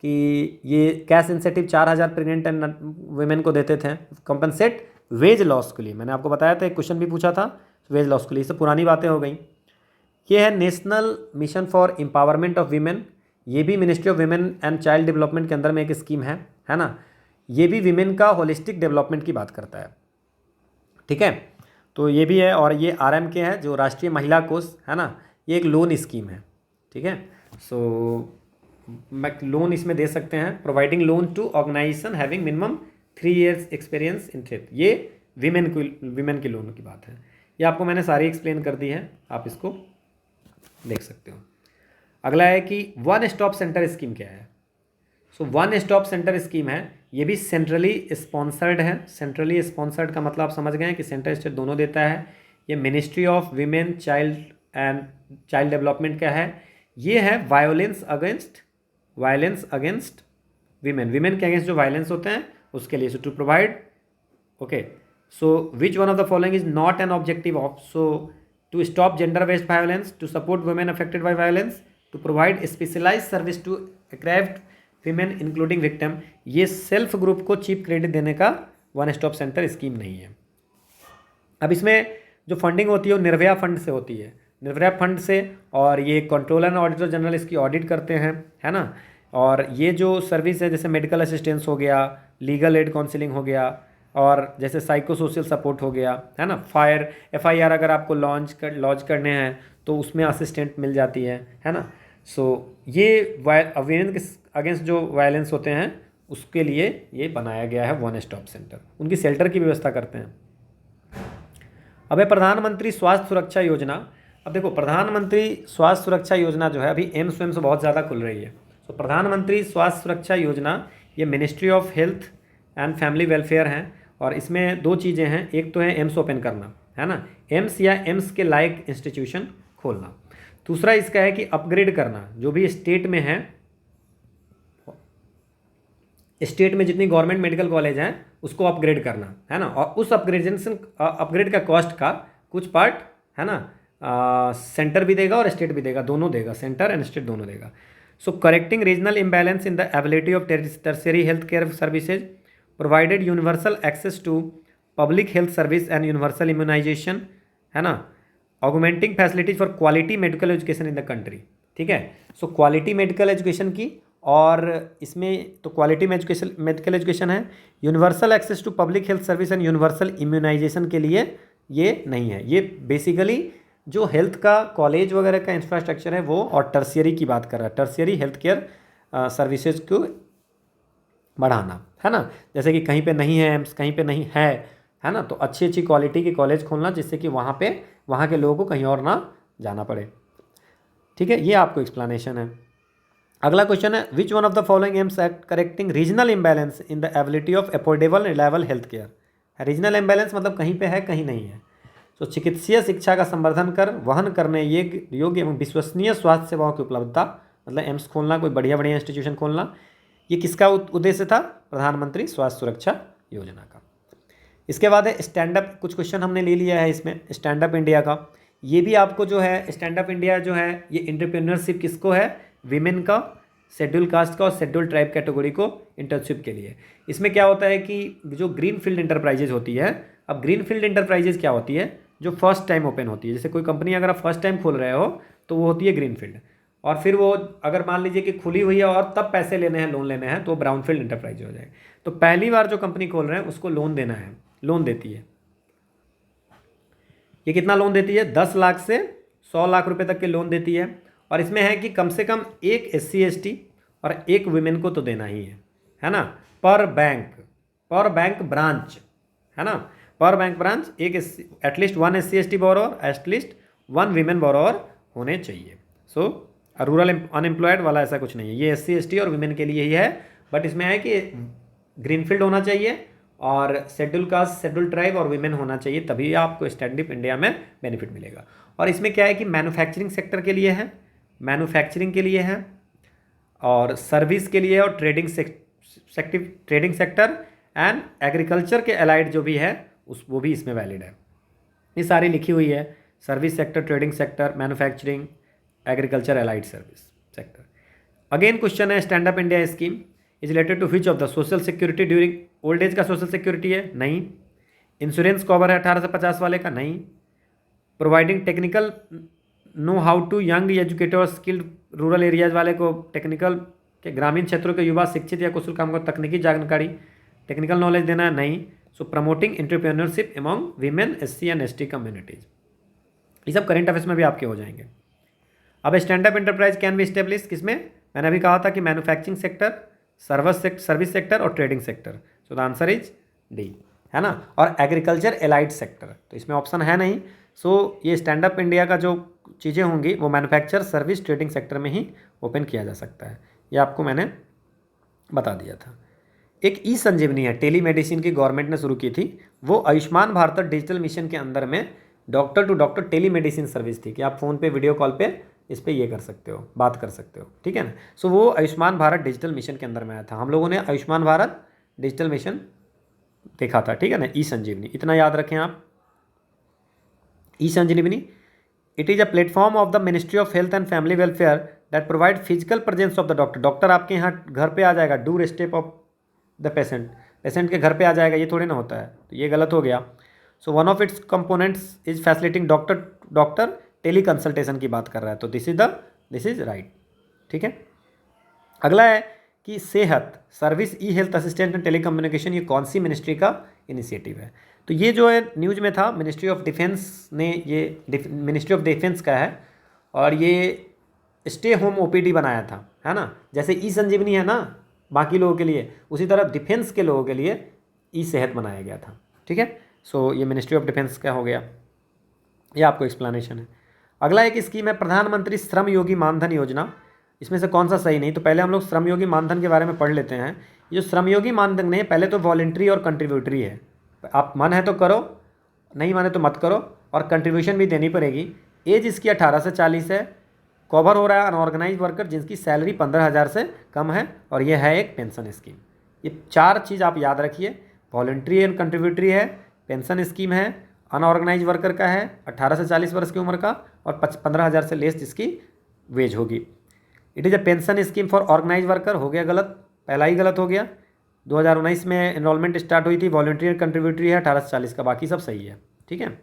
कि ये cash incentive 4000 pregnant and women को देते थे, कंपनसेट वेज लॉस के लिए। मैंने आपको बताया था, एक क्वेश्चन भी पूछा था वेज लॉस के लिए, इससे पुरानी बातें हो गई। ये है national mission for empowerment of women. ये भी ministry of women and child development के अंदर में एक स्कीम है ना। ये भी वीमेन का होलिस्टिक डेवलपमेंट की बात करता है। ठीक है, तो ये भी है। और ये RM के है, जो राष्ट्रीय महिला कोष है ना, ये एक लोन स्कीम है। ठीक है, सो लोन इसमें दे सकते हैं, providing loan to organisation having minimum 3 years experience in that. ये वीमेन की लोन की बात है। ये आपको मैंने सारी एक्सप्लेन कर दी है, आप इसको देख सकते हो। अगला है कि वन स्टॉप सेंटर स्कीम क्या है? So one stop centre scheme है, ये भी सेंट्रली स्पॉन्सर्ड है। सेंट्रली स्पॉन्सर्ड का मतलब आप समझ गए कि सेंटर स्टेट दोनों देता है। ये ministry of women child development का है। ये है वायलेंस अगेंस्ट वीमेन के अगेंस्ट जो वायलेंस होते हैं उसके लिए। So to provide, okay, so which one of the following is not an objective of? So to stop gender based violence, to support women affected by violence, to provide specialised service to aggrieved women including victim. ये self group को cheap credit देने का one stop centre scheme नहीं है। अब इसमें जो funding होती है वो निर्भया फंड से होती है, निर्भया फंड से, और ये कंट्रोलर एंड ऑडिटर जनरल इसकी ऑडिट करते हैं, है ना। और ये जो सर्विस है जैसे मेडिकल असिस्टेंस हो गया, लीगल एड काउंसलिंग हो गया, और जैसे साइको सोशल सपोर्ट हो गया, है ना। FIR अगर आपको लॉन्च करने हैं तो उसमें असिस्टेंट मिल जाती है ना। सो ये अवेयरनेस अगेंस्ट जो वायलेंस होते हैं उसके लिए ये बनाया गया है वन स्टॉप सेंटर, उनकी शेल्टर की व्यवस्था करते हैं। अब है प्रधानमंत्री स्वास्थ्य सुरक्षा योजना। अब देखो प्रधानमंत्री स्वास्थ्य सुरक्षा योजना जो है अभी एम्स वेम्स बहुत ज़्यादा खुल रही है। तो प्रधानमंत्री स्वास्थ्य सुरक्षा योजना ये ministry of health and family welfare हैं, और इसमें दो चीज़ें हैं, एक तो है एम्स ओपन करना, है ना, एम्स या एम्स के लायक इंस्टीट्यूशन खोलना। दूसरा इसका है कि अपग्रेड करना, जो भी स्टेट में है, स्टेट में जितनी गवर्नमेंट मेडिकल कॉलेज हैं उसको अपग्रेड करना, है ना। और उस अपग्रेड का कॉस्ट का कुछ पार्ट, है ना, सेंटर भी देगा और स्टेट भी देगा, दोनों देगा, सेंटर एंड स्टेट दोनों देगा। So correcting regional imbalance in the ability of tertiary health care services, provided universal access to public health service and universal immunisation, है ना, augmenting facilities for quality medical education in the country. ठीक है, so quality medical education की, और इसमें तो quality में medical education है, universal access to public health service and universal immunisation के लिए ये नहीं है। ये बेसिकली जो हेल्थ का कॉलेज वगैरह का इंफ्रास्ट्रक्चर है वो, और टर्शियरी की बात कर रहा है, टर्शियरी हेल्थ केयर सर्विसेज को बढ़ाना, है ना। जैसे कि कहीं पे नहीं है एम्स, कहीं पे नहीं है ना, तो अच्छी अच्छी क्वालिटी के कॉलेज खोलना जिससे कि वहाँ के लोगों को कहीं और ना जाना पड़े। ठीक है, ये आपको एक्सप्लेनेशन है। अगला क्वेश्चन है, which one of the following aims at correcting regional imbalance in the ability of affordable reliable health care. Regional imbalance मतलब कहीं पे है कहीं नहीं है। तो चिकित्सीय शिक्षा का संवर्धन कर वहन करने योग्य एवं विश्वसनीय स्वास्थ्य सेवाओं की उपलब्धता, मतलब एम्स खोलना, कोई बढ़िया इंस्टीट्यूशन खोलना, ये किसका उद्देश्य था? प्रधानमंत्री स्वास्थ्य सुरक्षा योजना का। इसके बाद है स्टैंड अप, कुछ क्वेश्चन हमने ले लिया है इसमें स्टैंड अप इंडिया का। ये भी आपको जो है स्टैंड अप इंडिया जो है ये एंटरप्रेन्योरशिप किसको है? विमेन का, शेड्यूल कास्ट का और शेड्यूल ट्राइब कैटेगरी को इंटर्नशिप के लिए। इसमें क्या होता है कि जो ग्रीन फील्ड इंटरप्राइजेज होती है, अब ग्रीन फील्ड इंटरप्राइजेज क्या होती है? जो फर्स्ट टाइम ओपन होती है। जैसे कोई कंपनी अगर आप फर्स्ट टाइम खोल रहे हो तो वो होती है ग्रीन फील्ड, और फिर वो अगर मान लीजिए कि खुली हुई है और तब पैसे लेने हैं, लोन लेने हैं, तो ब्राउन फील्ड इंटरप्राइज हो जाएगा। तो पहली बार जो कंपनी खोल रहे हैं उसको लोन देना है, लोन देती है। ये कितना लोन देती है? 10 लाख से 100 लाख रुपए तक के लोन देती है। और इसमें है कि कम से कम एक SC ST और एक वुमेन को तो देना ही है ना, पर बैंक ब्रांच, है ना, पर बैंक ब्रांच एक at least 1 SC ST borrower, at least 1 women borrower होने चाहिए। सो रूरल अनएम्प्लॉयड वाला ऐसा कुछ नहीं है, ये SC ST और वुमेन के लिए ही है। बट इसमें है कि ग्रीनफील्ड होना चाहिए और शेड्यूल कास्ट, शेड्यूल ट्राइब और विमेन होना चाहिए, तभी आपको स्टैंड अप इंडिया में बेनिफिट मिलेगा। और इसमें क्या है कि मैन्युफैक्चरिंग सेक्टर के लिए है, मैन्युफैक्चरिंग के लिए है, और सर्विस के लिए, और ट्रेडिंग सेक्टर एंड एग्रीकल्चर के अलाइड जो भी है वो भी इसमें वैलिड है। ये सारी लिखी हुई है, service sector, trading sector, manufacturing, agriculture allied service sector. Again question है, stand up India scheme is related to which of the social security during old age का सोशल सिक्योरिटी है? नहीं। इंश्योरेंस कवर है 18 से 50 वाले का? नहीं। Providing technical know how to young educator skilled rural areas वाले को टेक्निकल के ग्रामीण क्षेत्रों के युवा शिक्षित या कुशल काम को तकनीकी जानकारी, टेक्निकल नॉलेज देना है? नहीं। So promoting entrepreneurship among women, SC and ST communities, ये सब करंट अफेयर्स में भी आपके हो जाएंगे। अब stand up enterprise can be establish किसमें? मैंने अभी कहा था कि मैन्युफैक्चरिंग सेक्टर, सर्विस सेक्टर और trading sector. So the answer is D, है ना। और एग्रीकल्चर एलाइड सेक्टर, तो इसमें ऑप्शन है नहीं। सो ये स्टैंड अप इंडिया का जो चीज़ें होंगी वो मैन्युफैक्चर, सर्विस, ट्रेडिंग सेक्टर में ही ओपन किया जा सकता है। ये आपको मैंने बता दिया था। एक ई संजीवनी है, टेली मेडिसिन की गवर्नमेंट ने शुरू की थी, वो आयुष्मान भारत डिजिटल मिशन के अंदर में doctor to doctor telemedicine service थी कि आप फ़ोन पे, वीडियो कॉल पे इस पर ये कर सकते हो, बात कर सकते हो, ठीक है ना। सो वो आयुष्मान भारत डिजिटल मिशन के अंदर में आया था। हम लोगों ने आयुष्मान भारत डिजिटल मिशन देखा था, ठीक है ना। ई संजीवनी, इतना याद रखें आप। E Sanjeevani, it is a platform of the ministry of health and family welfare that provide physical presence of the doctor. Doctor आपके यहाँ घर पे आ जाएगा, doorstep of the patient, patient के घर पे आ जाएगा, ये थोड़ी ना होता है, तो ये गलत हो गया। So one of its components is facilitating doctor teleconsultation की बात कर रहा है, तो दिस इज राइट। ठीक है, अगला है कि सेहत service E health assistant and telecommunication, ये कौन सी मिनिस्ट्री का इनिशिएटिव है? तो ये जो है न्यूज़ में था, मिनिस्ट्री ऑफ डिफेंस ने, ये मिनिस्ट्री ऑफ डिफेंस का है, और ये स्टे होम ओपीडी बनाया था, है ना। जैसे ई संजीवनी है ना बाकी लोगों के लिए, उसी तरह डिफेंस के लोगों के लिए ई सेहत बनाया गया था। ठीक है, सो ये मिनिस्ट्री ऑफ डिफेंस का हो गया, ये आपको एक्सप्लेनेशन है। अगला एक स्कीम है प्रधानमंत्री श्रम योगी मानधन योजना, इसमें से कौन सा सही नहीं? तो पहले हम लोग श्रम योगी मानधन के बारे में पढ़ लेते हैं। ये जो श्रम योगी मानधन नहीं है, पहले तो वॉलेंट्री और कंट्रीब्यूटरी है, आप मन है तो करो, नहीं माने तो मत करो, और कंट्रीब्यूशन भी देनी पड़ेगी। एज इसकी 18 से 40 है, कवर हो रहा है अनऑर्गेनाइज वर्कर जिनकी सैलरी 15,000 से कम है, और ये है एक पेंशन स्कीम। ये 4 चीज़ आप याद रखिए, वॉलेंट्री एंड कंट्रीब्यूटरी है, पेंशन स्कीम है, अनऑर्गेनाइज वर्कर का है 18 से 40 वर्ष की उम्र का, और 15,000 से लेस जिसकी वेज होगी। It is a pension scheme for organise worker, हो गया गलत, पहला ही गलत हो गया। 2019 में एनरोलमेंट स्टार्ट हुई थी, वॉलेंट्री एंड कंट्रीब्यूटरी है 18 से 40 का, बाकी सब सही है। ठीक है,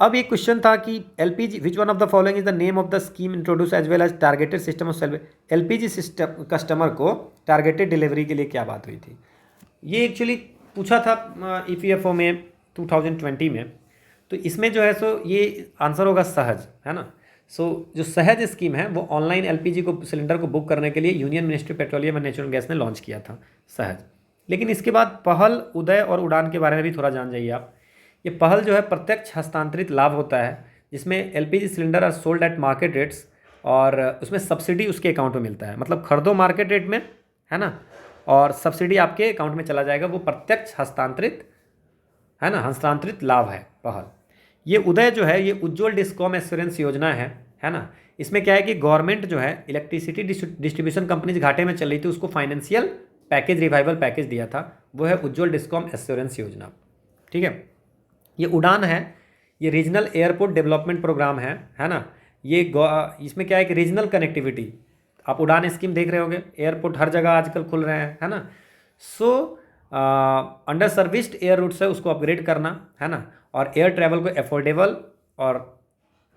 अब एक क्वेश्चन था कि LPG which one of the following is the name of the scheme introduce as well as targeted system of self. LPG system customer को टारगेटेड डिलीवरी के लिए क्या बात हुई थी? ये एक्चुअली पूछा था ईपीएफओ में 2020 में, तो इसमें जो है सो ये आंसर होगा सहज, है ना। सो जो सहज स्कीम है वो ऑनलाइन एलपीजी को सिलेंडर को बुक करने के लिए union ministry petroleum and natural gas ने लॉन्च किया था सहज। लेकिन इसके बाद पहल, उदय और उड़ान के बारे में भी थोड़ा जान जाइए आप। ये पहल जो है प्रत्यक्ष हस्तांतरित लाभ होता है, जिसमें LPG cylinder are sold at market rates, और उसमें सब्सिडी उसके अकाउंट में मिलता है, मतलब खरीदो मार्केट रेट में, है ना, और सब्सिडी आपके अकाउंट में चला जाएगा, वो प्रत्यक्ष हस्तांतरित, है ना, हस्तांतरित लाभ है पहल। ये उदय जो है ये उज्ज्वल डिस्कॉम एश्योरेंस योजना है ना। इसमें क्या है कि गवर्नमेंट जो है इलेक्ट्रिसिटी डिस्ट्रीब्यूशन कंपनीज घाटे में चल रही थी, उसको फाइनेंशियल पैकेज, रिवाइवल पैकेज दिया था, वो है उज्ज्वल डिस्कॉम एश्योरेंस योजना। ठीक है, ये उड़ान है, ये रीजनल एयरपोर्ट डेवलपमेंट प्रोग्राम है ना। ये इसमें क्या है कि रीजनल कनेक्टिविटी, आप उड़ान स्कीम देख रहे होंगे, एयरपोर्ट हर जगह आजकल खुल रहे हैं, है ना। So under serviced air routes है उसको अपग्रेड करना, है ना, और एयर ट्रैवल को एफोर्डेबल और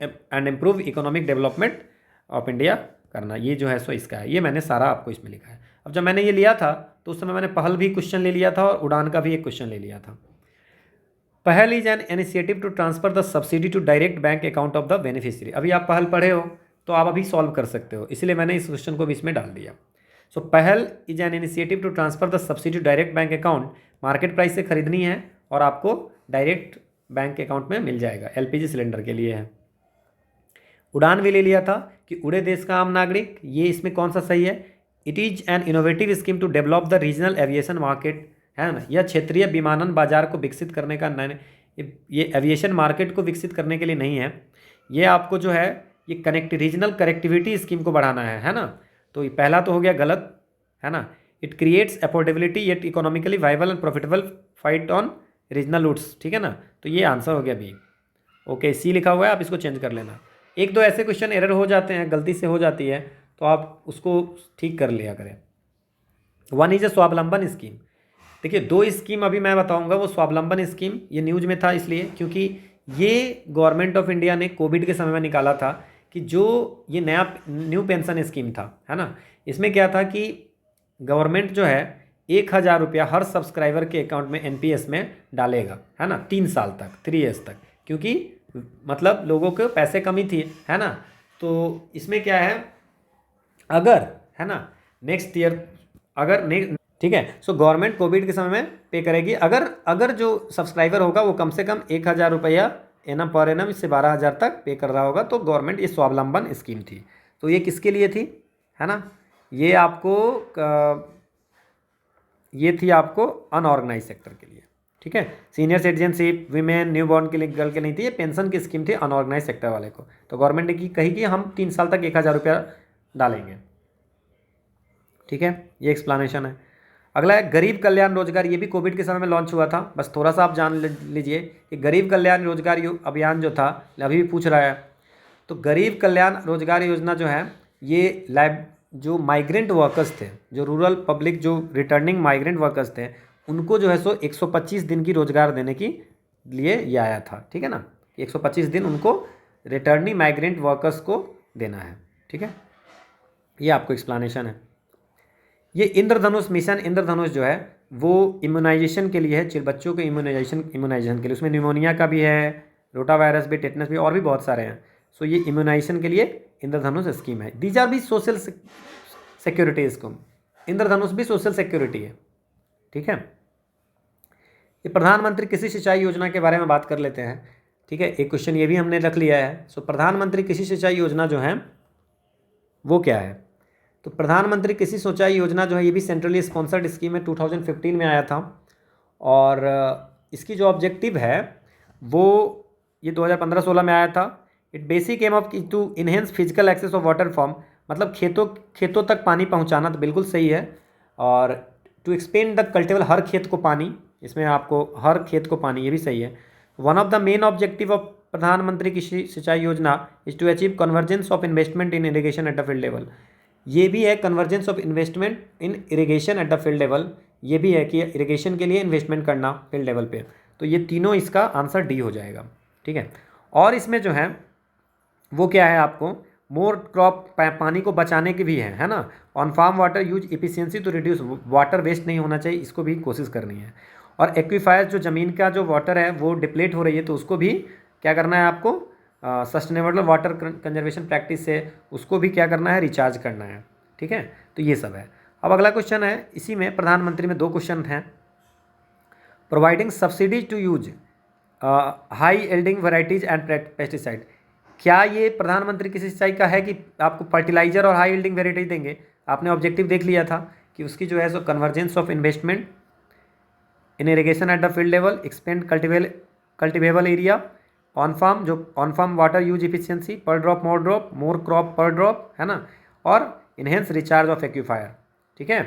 and improve economic development of India करना, ये जो है सो इसका है। ये मैंने सारा आपको इसमें लिखा है। अब जब मैंने ये लिया था तो उस समय मैंने पहल भी क्वेश्चन ले लिया था और उड़ान का भी एक क्वेश्चन ले लिया था। Pahal is an initiative to transfer the subsidy to direct bank account of the beneficiary. अभी आप पहल पढ़े हो तो आप अभी सॉल्व कर सकते हो, इसलिए मैंने इस क्वेश्चन को भी इसमें डाल दिया। So Pahal is an initiative to transfer the subsidy to direct bank account, market price से खरीदनी है और आपको डायरेक्ट बैंक अकाउंट में मिल जाएगा, एलपीजी सिलेंडर के लिए है। उड़ान भी ले लिया था कि उड़े देश का आम नागरिक, ये इसमें कौन सा सही है? It is an innovative scheme to develop the regional aviation market, है ना। यह क्षेत्रीय विमानन बाजार को विकसित करने का ये एविएशन मार्केट को विकसित करने के लिए नहीं है, ये आपको जो है ये रीजनल कनेक्टिविटी स्कीम को बढ़ाना है ना। तो ये पहला तो हो गया गलत, है ना। It creates affordability yet economically viable and profitable flight on regional routes, ठीक है ना। तो ये आंसर हो गया बी। ओके, सी लिखा हुआ है, आप इसको चेंज कर लेना। एक दो ऐसे क्वेश्चन एरर हो जाते हैं, गलती से हो जाती है, तो आप उसको ठीक कर लिया करें। वन इज ए स्वावलंबन स्कीम। देखिए, दो स्कीम अभी मैं बताऊंगा, वो स्वावलंबन स्कीम ये न्यूज में था इसलिए क्योंकि ये गवर्नमेंट ऑफ इंडिया ने कोविड के समय में निकाला था कि जो ये नया न्यू पेंशन स्कीम था, है ना। इसमें क्या था कि गवर्नमेंट जो है 1,000 रुपया हर सब्सक्राइबर के अकाउंट में एनपीएस में डालेगा, है ना, 3 साल तक, 3 ईयर्स तक, क्योंकि मतलब लोगों के पैसे कमी थी, है ना। तो इसमें क्या है, अगर, है ना, नेक्स्ट ईयर अगर ठीक है, सो गवर्नमेंट कोविड के समय में पे करेगी। अगर जो सब्सक्राइबर होगा वो कम से कम 1,000 रुपया एनम पर एनम इससे 12,000 तक पे कर रहा होगा, तो गवर्नमेंट ये स्वावलंबन स्कीम थी। तो ये किसके लिए थी, है ना, ये थी आपको अनऑर्गेनाइज सेक्टर के लिए, ठीक है। Senior citizenship, women, new born के लिए गर्ल के नहीं थी, ये पेंशन की स्कीम थी अनऑर्गेनाइज सेक्टर वाले को। तो गवर्नमेंट ने कही कि हम 3 साल तक 1,000 रुपया डालेंगे, ठीक है। ये एक्सप्लेनेशन है। अगला है गरीब कल्याण रोजगार, ये भी कोविड के समय में लॉन्च हुआ था, बस थोड़ा सा आप जान लीजिए कि गरीब कल्याण रोजगार अभियान जो था, अभी भी पूछ रहा है, तो गरीब कल्याण रोजगार योजना जो है ये जो माइग्रेंट वर्कर्स थे, जो रूरल पब्लिक, जो रिटर्निंग माइग्रेंट वर्कर्स थे, उनको जो है सो 125 दिन की रोजगार देने की लिए ये आया था, ठीक है ना। 125 दिन उनको रिटर्निंग माइग्रेंट वर्कर्स को देना है, ठीक है। ये आपको एक्सप्लेनेशन है। ये इंद्रधनुष मिशन, इंद्रधनुष जो है वो इम्यूनाइजेशन के लिए है, बच्चों के इम्यूनाइजेशन के लिए। उसमें निमोनिया का भी है, रोटा वायरस भी, टेटनस भी, और भी बहुत सारे हैं। सो ये इम्यूनाइजेशन के लिए इंद्रधनुष स्कीम है। दीज आर भी सोशल सिक्योरिटी, इसको इंद्रधनुष भी सोशल सिक्योरिटी है, ठीक है। ये प्रधानमंत्री कृषि सिंचाई योजना के बारे में बात कर लेते हैं, ठीक है। एक क्वेश्चन ये भी हमने रख लिया है। सो प्रधानमंत्री कृषि सिंचाई योजना जो है वो क्या है? तो प्रधानमंत्री कृषि सिंचाई योजना जो है ये भी सेंट्रली स्पॉन्सर्ड स्कीम है, 2015 में आया था। और इसकी जो ऑब्जेक्टिव है वो ये 2015-16 में आया था। It basic aim of to enhance physical access of water farm, मतलब खेतों तक पानी पहुंचाना, तो बिल्कुल सही है। और टू एक्सपेंड द कल्टिवेबल, हर खेत को पानी, इसमें आपको हर खेत को पानी, ये भी सही है। One of the main objective of Pradhanmantri Krishi Sinchai Yojana is to achieve convergence of investment in irrigation at the field level. ये भी है convergence of investment in irrigation at the field level, ये भी है कि इरिगेशन के लिए इन्वेस्टमेंट करना फील्ड लेवल पे। तो ये तीनों, इसका आंसर डी हो जाएगा, ठीक है। और इसमें जो है वो क्या है, आपको मोर क्रॉप, पानी को बचाने की भी है ना। On farm water use efficiency to reduce, water waste नहीं होना चाहिए, इसको भी कोशिश करनी है। और एक्वीफायर, जो ज़मीन का जो वाटर है वो डिप्लेट हो रही है, तो उसको भी क्या करना है आपको, सस्टेनेबल वाटर कंजर्वेशन प्रैक्टिस से उसको भी क्या करना है, रिचार्ज करना है, ठीक है। तो ये सब है। अब अगला क्वेश्चन है, इसी में प्रधानमंत्री में 2 क्वेश्चन हैं। Providing subsidies to use high yielding varieties and pesticide, क्या ये प्रधानमंत्री कृषि सिंचाई का है कि आपको फर्टिलाइजर और हाई एल्डिंग वेराइटीज देंगे? आपने ऑब्जेक्टिव देख लिया था कि उसकी जो है so convergence of investment in irrigation at the field level, expand cultivable area, on farm, जो on farm water use efficiency, per drop more crop per drop, है ना, और इन्हेंस रिचार्ज ऑफ एक्यूफायर, ठीक है।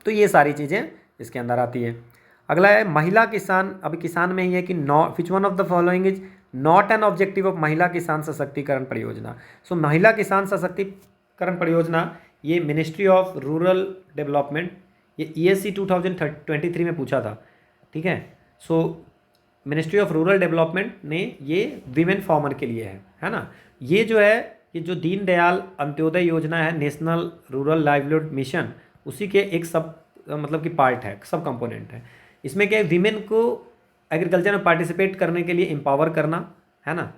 तो ये सारी चीज़ें इसके अंदर आती है। अगला है महिला किसान। अभी किसान में ही है कि which one of the following is not an objective of महिला किसान सशक्तिकरण परियोजना। सो महिला किसान सशक्तिकरण परियोजना ये मिनिस्ट्री ऑफ रूरल डेवलपमेंट, ये ESC 2023 में पूछा था, ठीक है। सो मिनिस्ट्री ऑफ रूरल डेवलपमेंट ने ये वीमेन फार्मर के लिए है ना। ये जो है, ये जो दीनदयाल अंत्योदय योजना है, नेशनल रूरल लाइवलीहुड मिशन, उसी के एक सब मतलब कि पार्ट है, सब कंपोनेंट है। इसमें क्या है, वीमेन को एग्रीकल्चर में पार्टिसिपेट करने के लिए एम्पावर करना, है ना,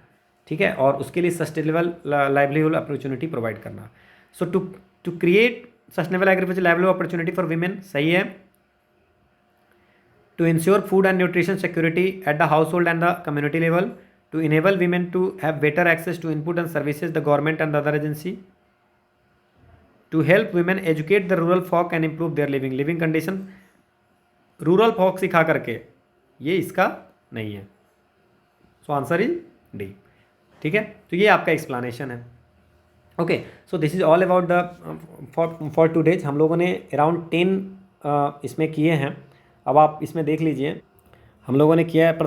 ठीक है, और उसके लिए सस्टेनेबल लाइवलीहुड अपॉर्चुनिटी प्रोवाइड करना। So to create sustainable agriculture livelihood opportunity for women, सही है। To ensure food and nutrition security at the household and the community level, to enable women to have better access to input and services, the government and the other agency, to help women educate the rural folk and improve their living condition, rural folk सिखा करके, ये इसका नहीं है। So answer is D, ठीक है। तो ये आपका एक्सप्लेनेशन है। Okay, so this is all about the for today's. हम लोगों ने अराउंड 10 इसमें किए हैं। अब आप इसमें देख लीजिए, हम लोगों ने किया है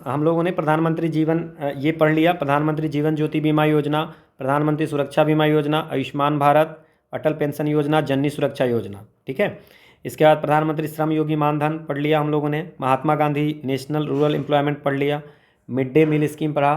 हम लोगों ने प्रधानमंत्री जीवन, ये पढ़ लिया, प्रधानमंत्री जीवन ज्योति बीमा योजना, प्रधानमंत्री सुरक्षा बीमा योजना, आयुष्मान भारत, अटल पेंशन योजना, जननी सुरक्षा योजना, ठीक है। इसके बाद प्रधानमंत्री श्रम योगी मानधन पढ़ लिया हम लोगों ने, महात्मा गांधी नेशनल रूरल एम्प्लॉयमेंट पढ़ लिया, मिड डे मील स्कीम पढ़ा,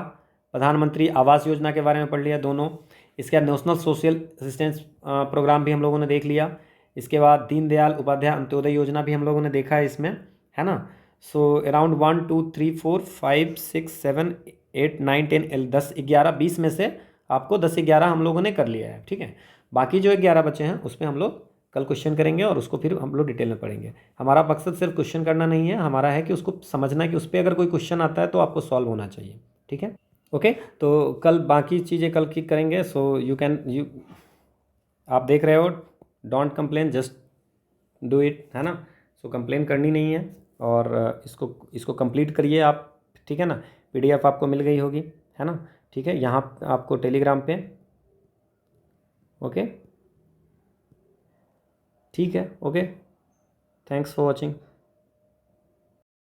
प्रधानमंत्री आवास योजना के बारे में पढ़ लिया दोनों। इसके बाद नेशनल सोशल असिस्टेंस प्रोग्राम भी हम लोगों ने देख लिया। इसके बाद दीनदयाल उपाध्याय अंत्योदय योजना भी हम लोगों ने देखा है इसमें, है ना। सो अराउंड 1 2 3 4 5 6 7 8 9 10 10 11 20 में से आपको 10 11 हम लोगों ने कर लिया है, ठीक है। बाकी जो 11 बचे हैं उसमें हम लोग कल क्वेश्चन करेंगे और उसको फिर हम लोग डिटेल में पढ़ेंगे। हमारा मकसद सिर्फ क्वेश्चन करना नहीं है, हमारा है कि उसको समझना है कि उस पर अगर कोई क्वेश्चन आता है तो आपको सॉल्व होना चाहिए, ठीक है। ओके, तो कल बाकी चीज़ें कल की करेंगे। सो यू आप देख रहे हो, don't complain, just do it, है ना। सो कंप्लेन करनी नहीं है, और इसको कंप्लीट करिए आप, ठीक है ना। PDF आपको मिल गई होगी, है ना, ठीक है, यहाँ आपको टेलीग्राम पे। ओके, ठीक है, ओके, थैंक्स फॉर वॉचिंग।